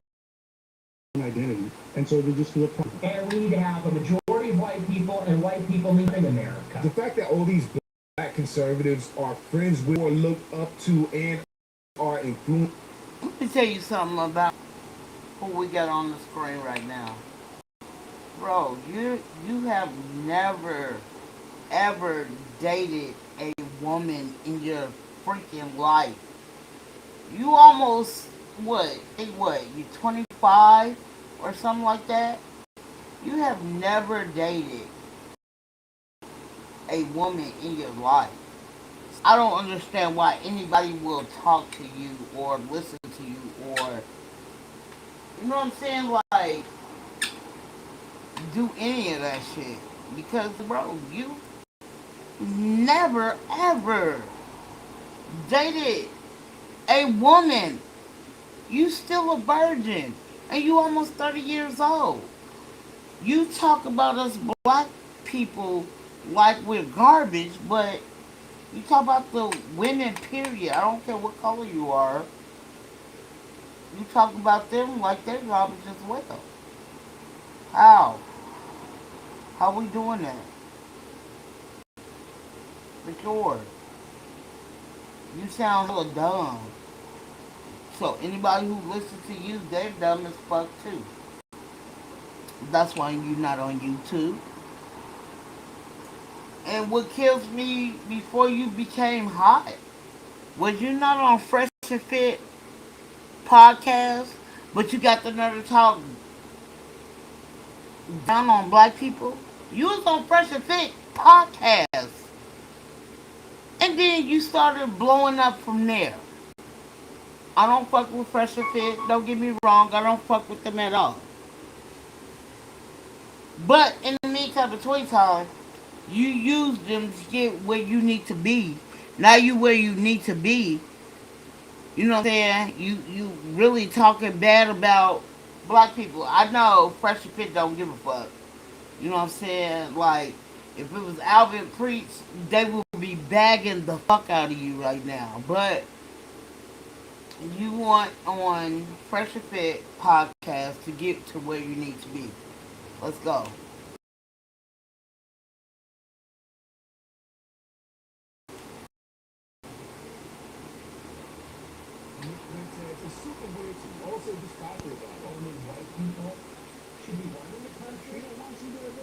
identity, and so they just feel proud. And we need to have a majority of white people and white people leaving America. The fact that all these black conservatives are friends with or look up to and are influenced. Let me tell you something about who we got on the screen right now. Bro, you have never, ever dated a woman in your freaking life. You almost, you 25 or something like that? You have never dated a woman in your life. I don't understand why anybody will talk to you or listen to you or, you know what I'm saying, like, do any of that shit. Because, bro, you never, ever dated a woman. You still a virgin. And you almost 30 years old. You talk about us black people like we're garbage, but you talk about the women, period. I don't care what color you are. You talk about them like they're garbage as well. How? How we doing that? For sure. You sound so dumb. So anybody who listens to you, they're dumb as fuck too. That's why you're not on YouTube. And what kills me before you became hot, was you not on Fresh and Fit podcast, but you got the nerve to talk down on black people? You was on Fresh and Fit podcast. And then you started blowing up from there. I don't fuck with Fresh and Fit. Don't get me wrong. I don't fuck with them at all. But in the meantime, between time, you use them to get where you need to be. Now you where you need to be. You know what I'm saying? You really talking bad about black people. I know Fresh and Fit don't give a fuck. You know what I'm saying? Like, if it was Alvin Preach, they would be bagging the fuck out of you right now. But you want on Fresh and Fit podcast to get to where you need to be. Let's go. It's super weird to also just talk about only white people should be running the country. Why don't you do it?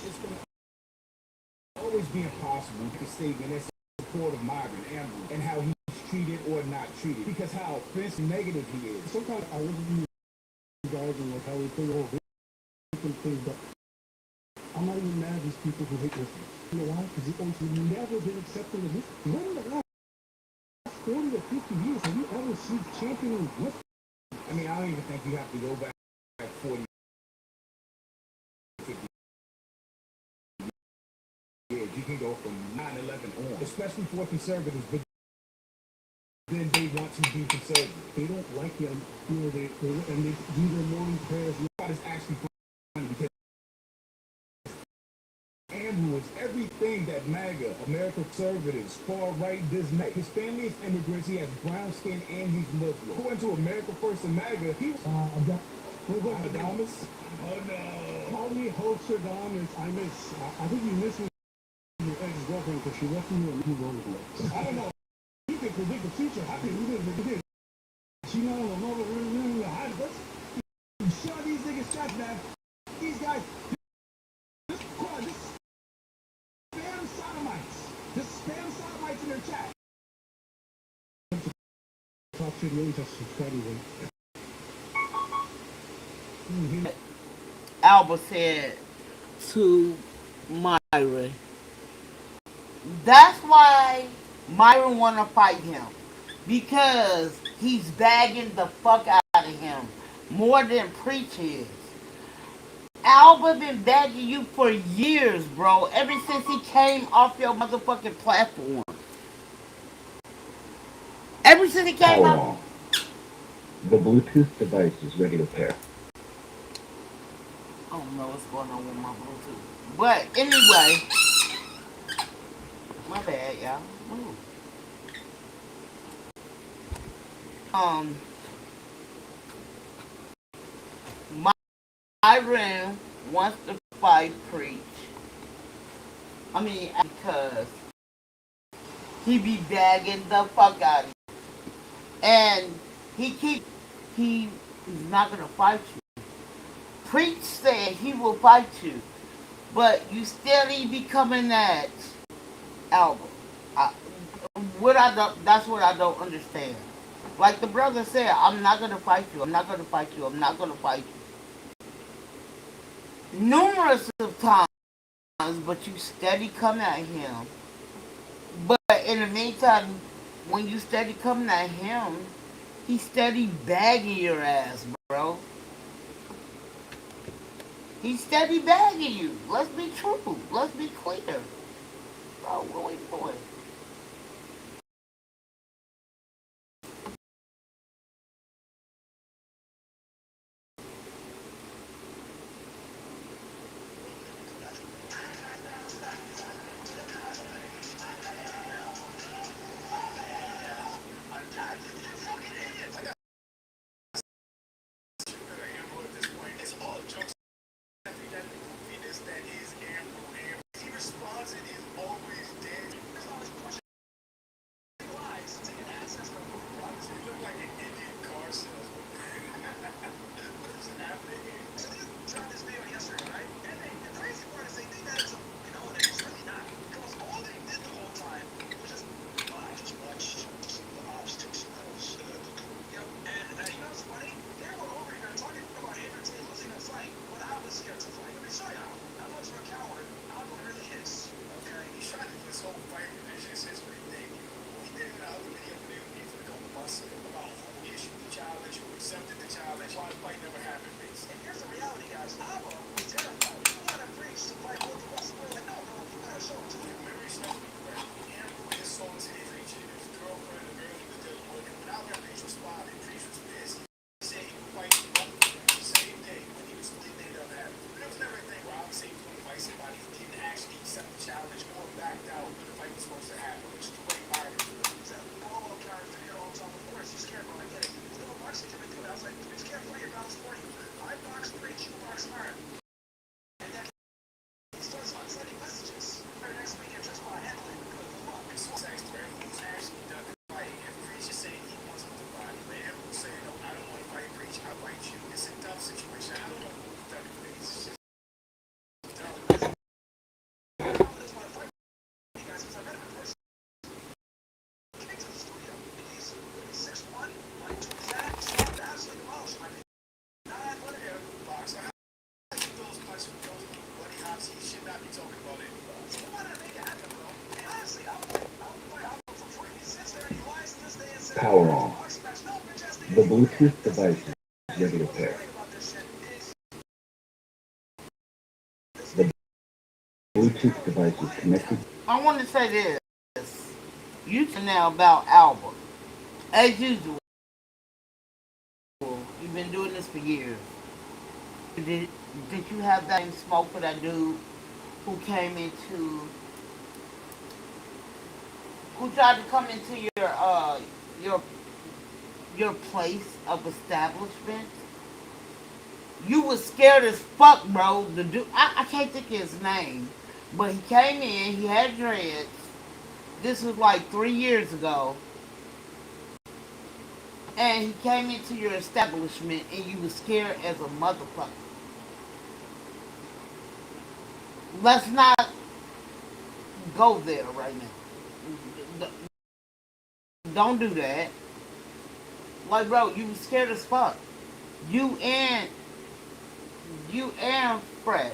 It's going to always be impossible to say when it's support of Marvin Amber and how he's treated or not treated, because how offensive negative he is. Sometimes I look at you guys and like how we think all different things, but I'm not even mad at these people who hate Muslims. You know why? Because you've never been accepting of Muslims. When in the last 40 to 50 years have you ever seen championing Muslims? I mean, I don't even think you have to go back 40 years. You can go from 9/11 on, especially for conservatives, but then they want to be conservative. They don't like you, you know, they do their morning prayers. God is actually funny because Andrew is everything that MAGA, American conservatives, far right does not. His family is immigrants, he has brown skin, and he's Muslim. According to America First and MAGA, he was Adamus. Oh no. Call me Hostradamus. I think you miss your ex-girlfriend because she left you and you wrote it. I don't know. You can predict the future. How can you predict? She know another let's show these niggas shots, man. These guys, this spam sodomites. Just spam sodomites in their chat. Talk to you, just study Alba said to Myron. That's why Myron want to fight him, because he's bagging the fuck out of him more than Preach is. Alba been bagging you for years, bro. Ever since he came off your motherfucking platform. Ever since he came off. The Bluetooth device is ready to pair. I don't know what's going on with my Bluetooth. But anyway, my bad, y'all. Ooh. Myron wants to fight Preach. I mean, because he be bagging the fuck out of you. And he's not gonna fight you. Preach said he will fight you, but you steadily be coming at Albert. That's what I don't understand. Like the brother said, I'm not gonna fight you. I'm not gonna fight you. I'm not gonna fight you. Numerous of times, but you steady come at him. But in the meantime, when you steady coming at him, he steady bagging your ass, bro. He steady bagging you. Let's be true. Let's be clear. Bro, what are we doing? Power on. The Bluetooth device is ready to pair. The Bluetooth device is connected. I want to say this. You can now about Albert. As usual, you've been doing this for years. Did you have that smoke for that dude who came into, who tried to come into your your place of establishment? You was scared as fuck, bro. The dude, I can't think of his name, but he came in. He had dreads. This was like 3 years ago, and he came into your establishment, and you was scared as a motherfucker. Let's not go there right now. Don't do that. Like, bro, you was scared as fuck. You and Fresh.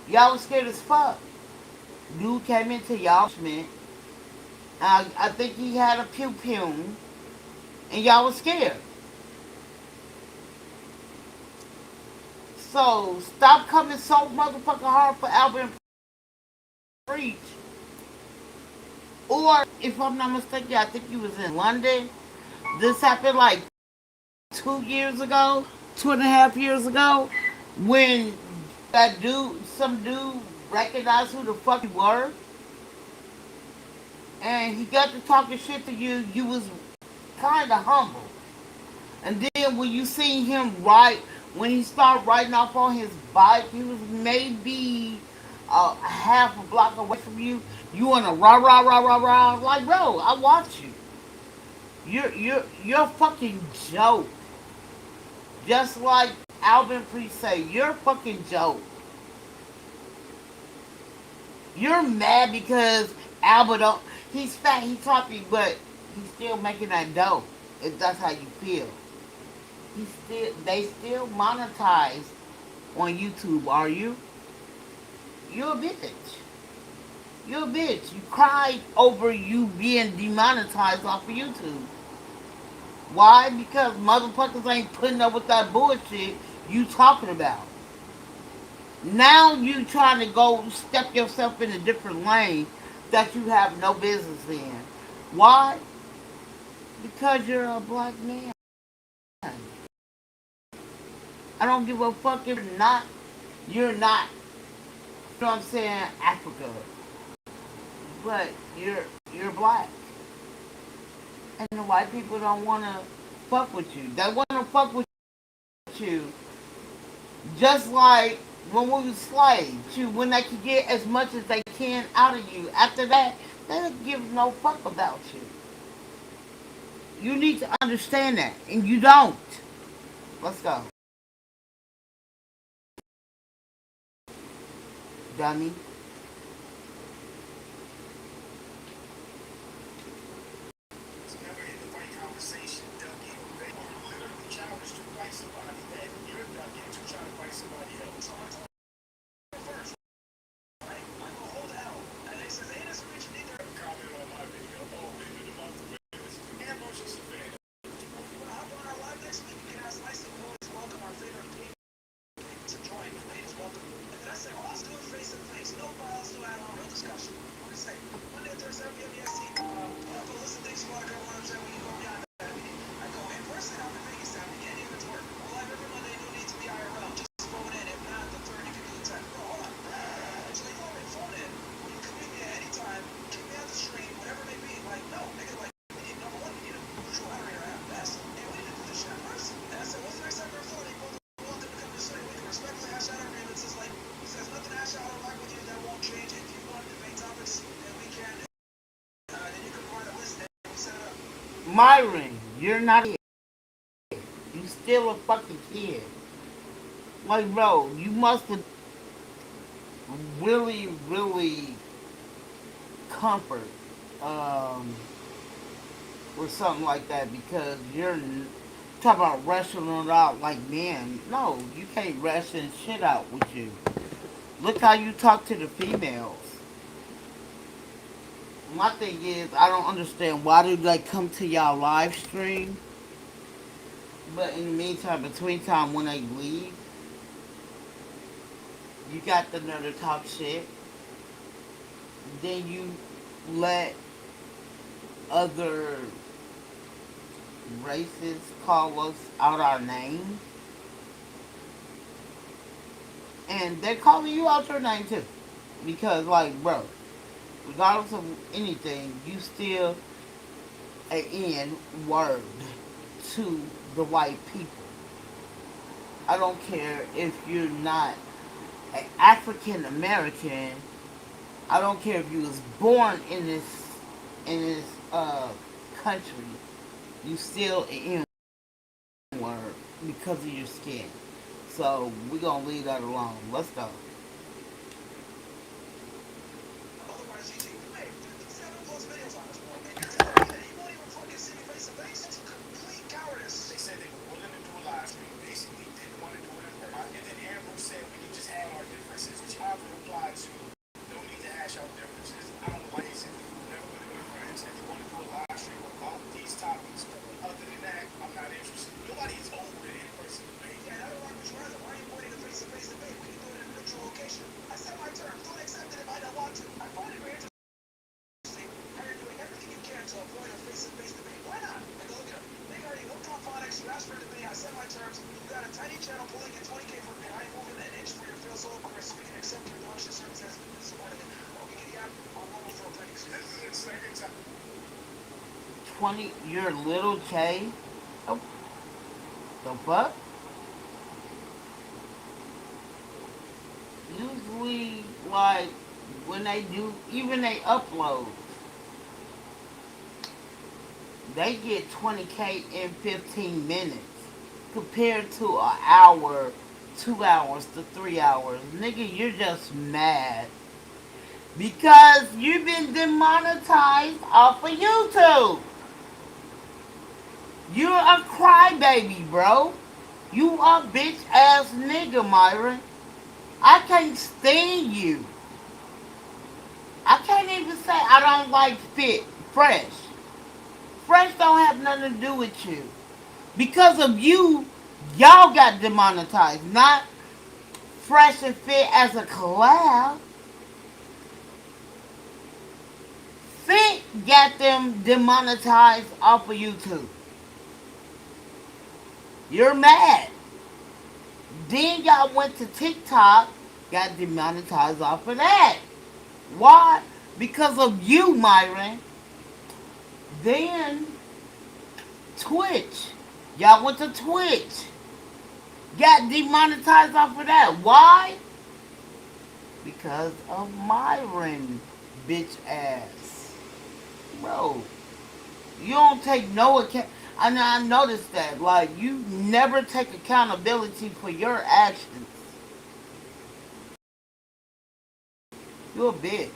Y'all was scared as fuck. Dude came into y'all man. I think he had a pew pew, and y'all was scared. So stop coming so motherfucking hard for Albert and Preach. Or if I'm not mistaken, I think you was in London. This happened like 2 years ago, 2.5 years ago, when that dude, some dude recognized who the fuck you were, and he got to talking shit to you. You was kind of humble, and then when you seen him when he started riding off on his bike, he was maybe half a block away from you. You on a rah rah rah rah rah, like, bro, I watch you. You're a fucking joke. Just like Alvin Priest say, you're a fucking joke. You're mad because Albert don't. He's fat, he's toppy, but he's still making that dough. If that's how you feel. They still monetize on YouTube. Are you? You're a bitch. You're a bitch. You cried over you being demonetized off of YouTube. Why? Because motherfuckers ain't putting up with that bullshit you talking about. Now you trying to go step yourself in a different lane that you have no business in. Why? Because you're a black man. I don't give a fuck if you're not, you know what I'm saying, Africa. But you're black. And the white people don't want to fuck with you. They want to fuck with you just like when we were slaves. When they could get as much as they can out of you. After that, they don't give no fuck about you. You need to understand that, and you don't. Let's go. Dummy. Myron, you're not a kid. You still a fucking kid. Like, bro, you must have really, really comfort with something like that, because you're talking about rushing it out like, man, no, you can't ration shit out with you. Look how you talk to the females. my thing is, I don't understand why do they come to y'all live stream, but in the meantime, between time when they leave, you got the nerve to talk shit. Then you let other races call us out our name, and they're calling you out your name too, because like, bro, regardless of anything, you still an N word to the white people. I don't care if you're not an African American. I don't care if you was born in this country. You still an N word because of your skin. So we're gonna leave that alone. Let's go. You're little K. Oh, the fuck? Usually, like, when they do, even they upload, they get 20K in 15 minutes compared to an hour, 2 hours to 3 hours. Nigga, you're just mad because you've been demonetized off of YouTube. You're a crybaby, bro. You a bitch ass nigga, Myron. I can't stand you. I can't even say I don't like Fresh. Fresh don't have nothing to do with you. Because of you, y'all got demonetized. Not Fresh and Fit as a collab. Fit got them demonetized off of YouTube. You're mad. Then y'all went to TikTok, got demonetized off of that. Why? Because of you, Myron. Then Twitch. Y'all went to Twitch. Got demonetized off of that. Why? Because of Myron, bitch ass. Bro, you don't take no account. And I noticed that. Like, you never take accountability for your actions. You a bitch.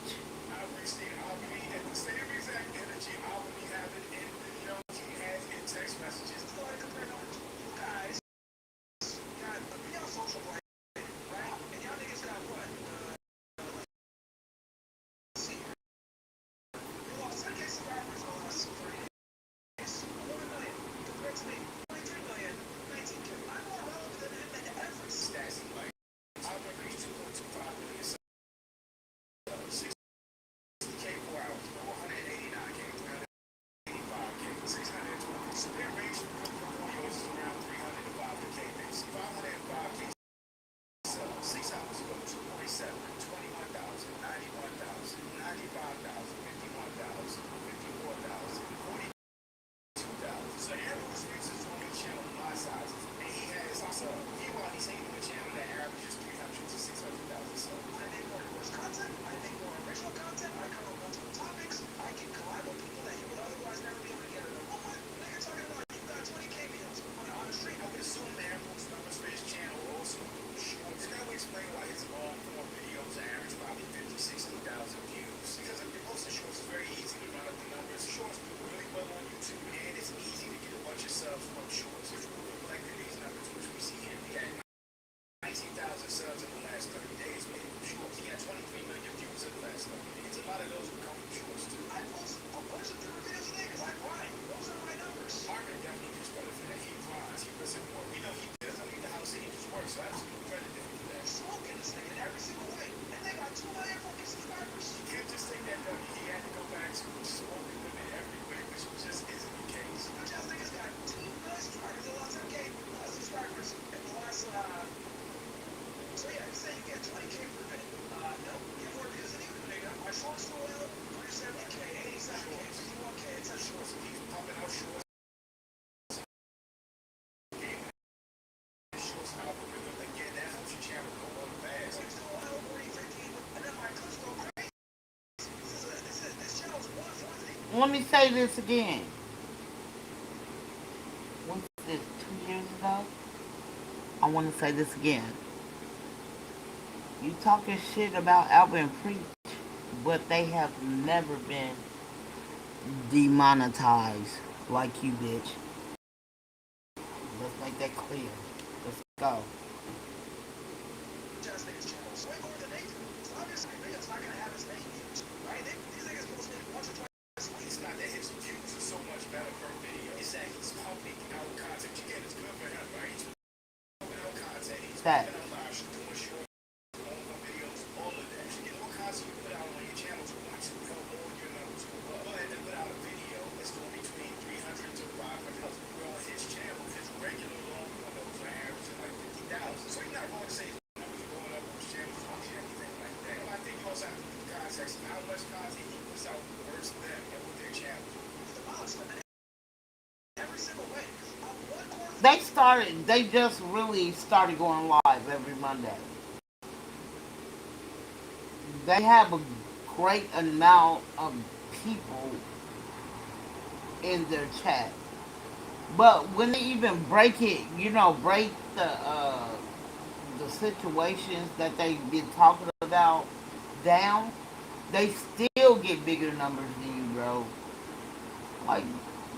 let me say this again. What's this, 2 years ago? I want to say this again. You talking shit about Albert and Preach, but they have never been demonetized like you, bitch. Let's make that clear. Let's go. It's not that his views are so much better per video. It's that he's pumping out content. Again, it's good for him, right? He's pumping out content. He's pumping out live, doing short videos, all of that. You get what content you put out on your channel is going to help all your numbers go up. Go ahead and put out a video that's going between 300 to 500. Well, his channel, his regular long videos are averaging like 50,000. So you're not going to say his numbers are going up on his channel or anything like that. I think you also have to put context of how much content he puts out versus them and with their channel. Every single way. They just really started going live every Monday. They have a great amount of people in their chat. But when they even break it, break the situations that they've been talking about down, they still get bigger numbers than you, bro. Like,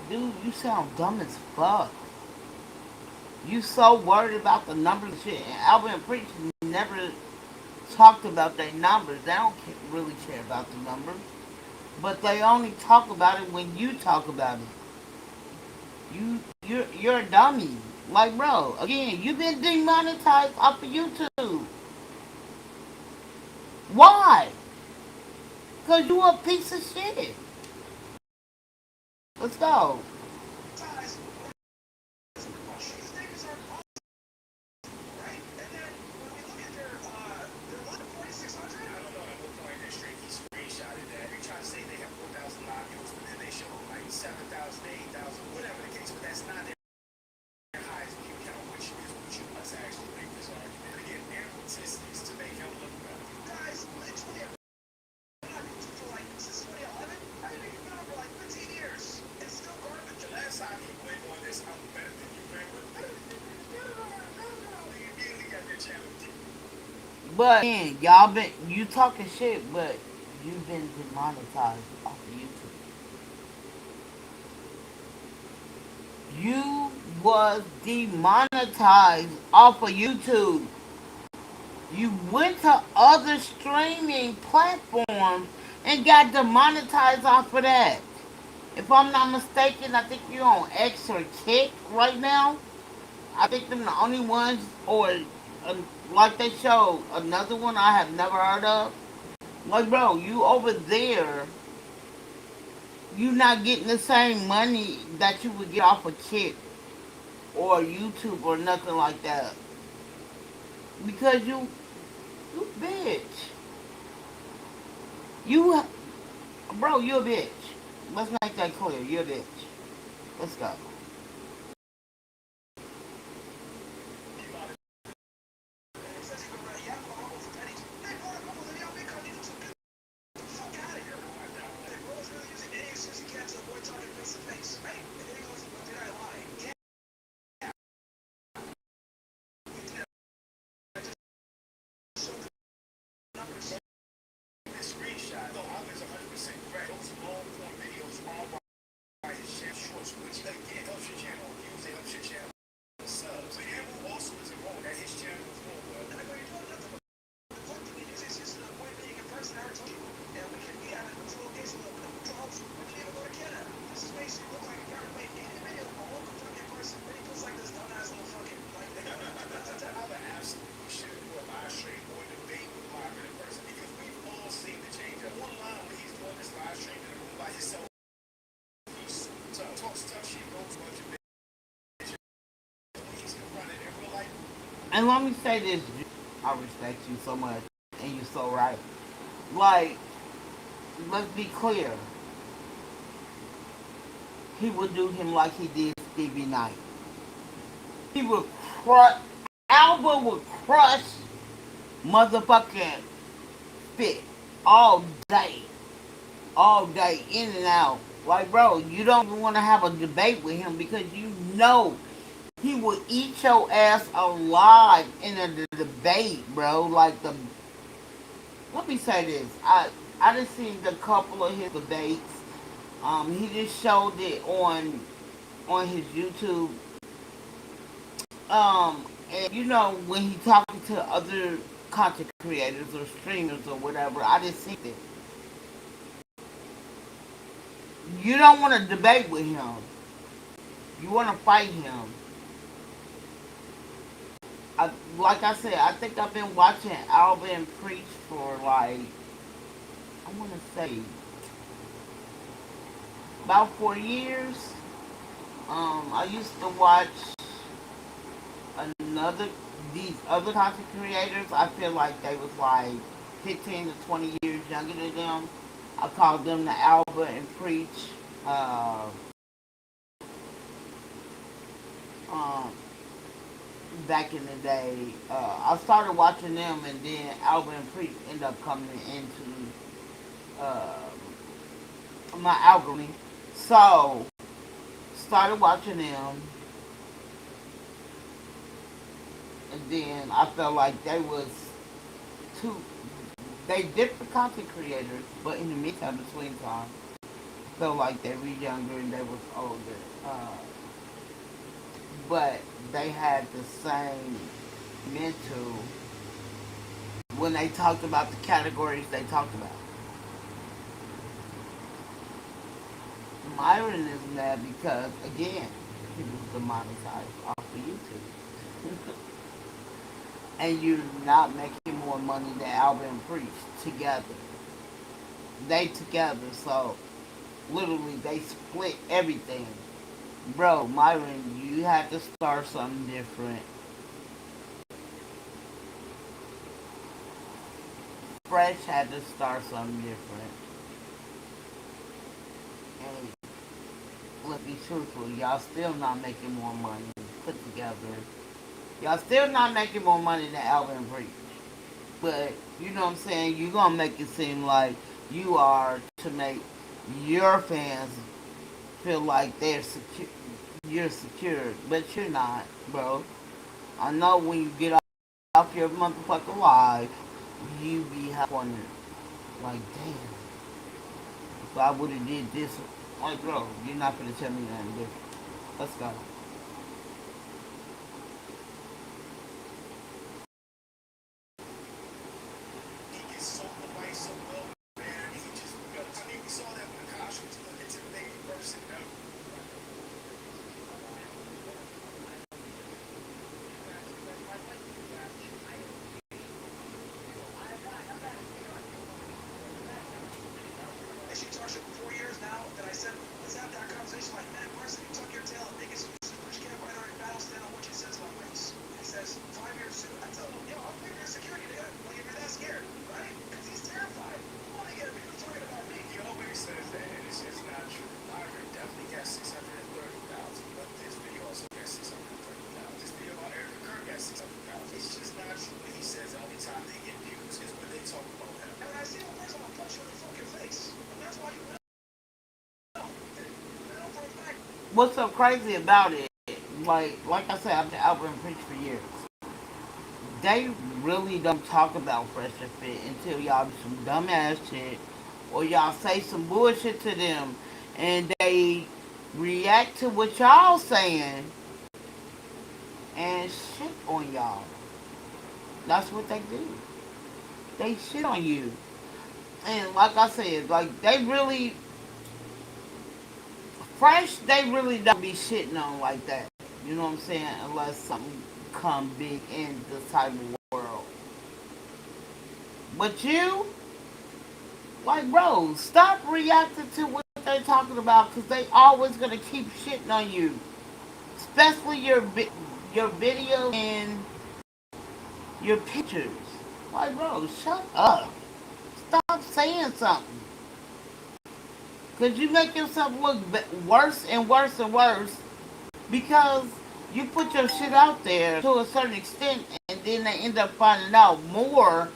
dude, you sound dumb as fuck. You so worried about the numbers and shit. And Albert and Preach never talked about their numbers. They don't really care about the numbers. But they only talk about it when you talk about it. You're a dummy. Like, bro, again, you've been demonetized off of YouTube. Why? Because you a piece of shit. Let's go. But man, you talking shit, but you've been demonetized off of YouTube. You was demonetized off of YouTube. You went to other streaming platforms and got demonetized off of that. If I'm not mistaken, I think you're on X or Kick right now. I think them the only ones, or like they showed another one I have never heard of. Like, bro, you over there, you not getting the same money that you would get off of Kick or YouTube or nothing like that. Because you bitch. Bro, you a bitch. Let's make that clear. You're a bitch. Let's go. And let me say this, I respect you so much, and you're so right. Like, let's be clear. He would do him like he did Stevie Knight. He would Albert would crush motherfucking fit all day, in and out. Like, bro, you don't even want to have a debate with him because you know he will eat your ass alive in a debate, bro. Like the let me say this. I just seen a couple of his debates. He just showed it on his YouTube. And you know when he talking to other content creators or streamers or whatever, I just seen it. You don't want to debate with him. You want to fight him. Like I said, I think I've been watching Alvin preach for like I want to say about 4 years. I used to watch another these other content creators. I feel like they was like 15 to 20 years younger than them. I called them the Alba and Preach. Uh, um, Back in the day, I started watching them, and then Alba and Preach ended up coming into uh, my algorithm. So started watching them, and then I felt like they was too. They different content creators, but in the meantime, between time, I felt like they were younger and they was older. But they had the same mental when they talked about the categories they talked about. Myron is mad because again, he was demonetized off of YouTube. And you're not making more money than Alvin and Preach together. They together, so literally they split everything. Bro, Myron, you had to start something different. Fresh had to start something different. And let's be truthful, y'all still not making more money put together. Y'all still not making more money than Alvin and Preach. But you know what I'm saying? You're gonna make it seem like you are to make your fans feel like they're secure. You're secure, but you're not, bro. I know when you get off your motherfucking live, you be wondering, like, damn, if I would have did this, like, bro, you're not gonna tell me nothing different. Let's go. She talks for 4 years now that I said, let's have that conversation. Like, man, Marcy, you tuck your tail and make excuses, but you can't find our battle stand on what she says about race. He says, 5 years soon. I tell him, yo, I'm figuring security, nigga. Like, if you're that scared, right? Because he's terrified. I want to get people talking about me. He always says that, and it's just not true. Myron definitely got 630,000, but this video also got 630,000. This video about Eric Kirk got 600,000. It's just not true. When he says the only time they get views is when they talk about him. And when I see him in person, I'll punch you in the fucking face. That's why you What's so crazy about it? Like I said, I've been out and preach for years. They really don't talk about Fresh and Fit until y'all do some dumbass shit or y'all say some bullshit to them and they react to what y'all saying and shit on y'all. That's what they do. They shit on you. And like I said, like they really Fresh, they really don't be shitting on like that. You know what I'm saying? Unless something come big in the cyber world. But you, like, bro, stop reacting to what they're talking about because they always gonna keep shitting on you, especially your videos and your pictures. Like, bro, shut up. Stop saying something. Because you make yourself look worse and worse and worse because you put your shit out there to a certain extent and then they end up finding out more.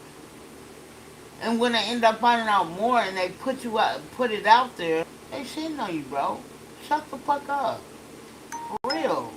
And when they end up finding out more and they put it out there, They shitting on you, bro. Shut the fuck up. For real.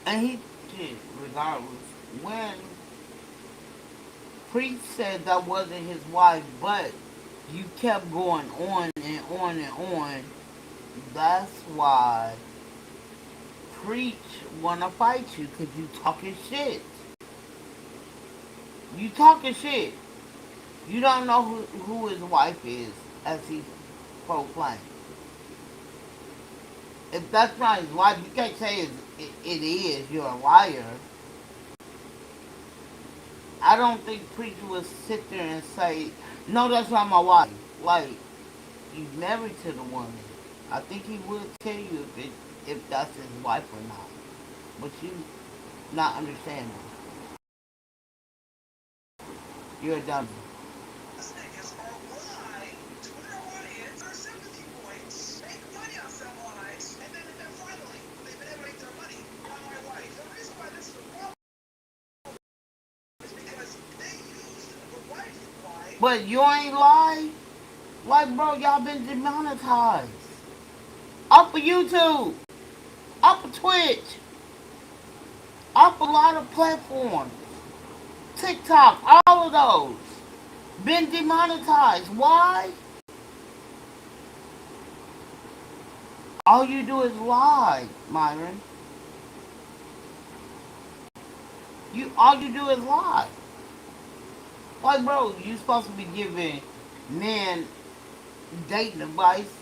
And he did, regardless. When Priest said that wasn't his wife, but you kept going on and on and on, that's why Preach wanna fight you, because you talking shit. You talking shit. You don't know who his wife is, as he proclaimed. If that's not his wife, you can't say it is. You're a liar. I don't think Preacher would sit there and say, no, that's not my wife. Like, he's married to the woman. I think he would tell you if that's his wife or not. But you not understanding. You're a dummy. But you ain't lied. Like, bro, y'all been demonetized. Off of YouTube. Off of Twitch. Off a lot of platforms. TikTok, all of those. Been demonetized. Why? All you do is lie, Myron. All you do is lie. Like, bro, you supposed to be giving men dating advice,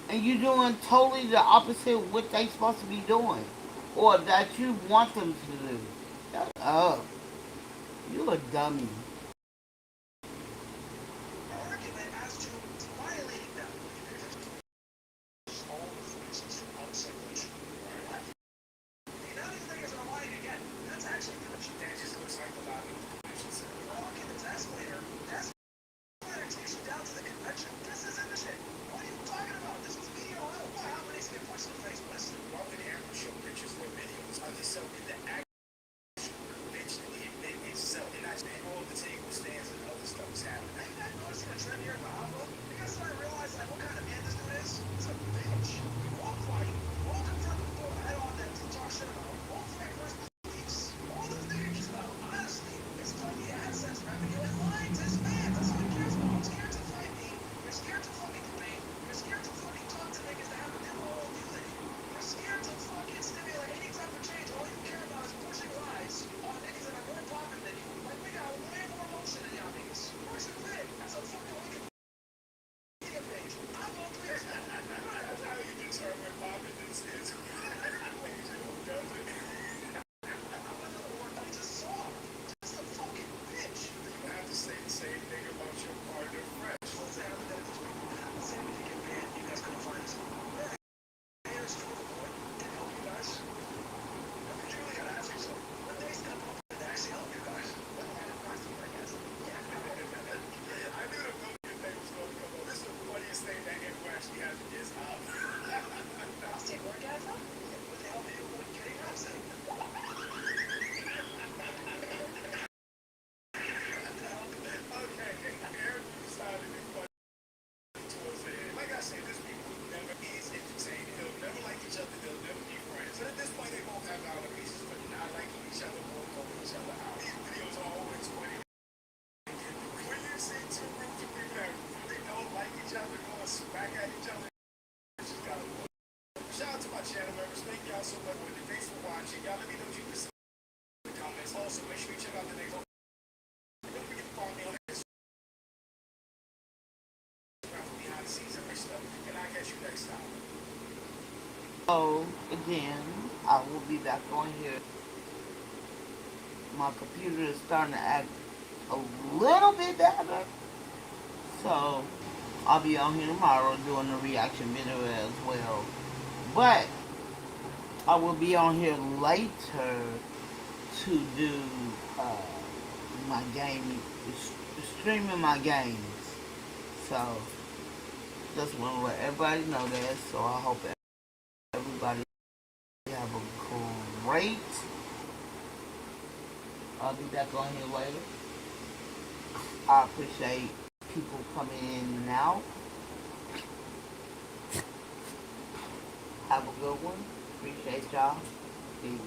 and you doing totally the opposite of what they supposed to be doing, or that you want them to do. Shut up. You a dummy. Also, make sure you check out the next one. Don't forget to follow me on Instagram for behind the scenes every stuff. And I'll catch you next time. So, again, I will be back on here. My computer is starting to act a little bit better. So, I'll be on here tomorrow doing the reaction video as well. But, I will be on here later to do my game, streaming my games. So, just want to let everybody know that. So, I hope everybody have a great. I'll be back on here later. I appreciate people coming in and out. Have a good one. Appreciate y'all. Peace.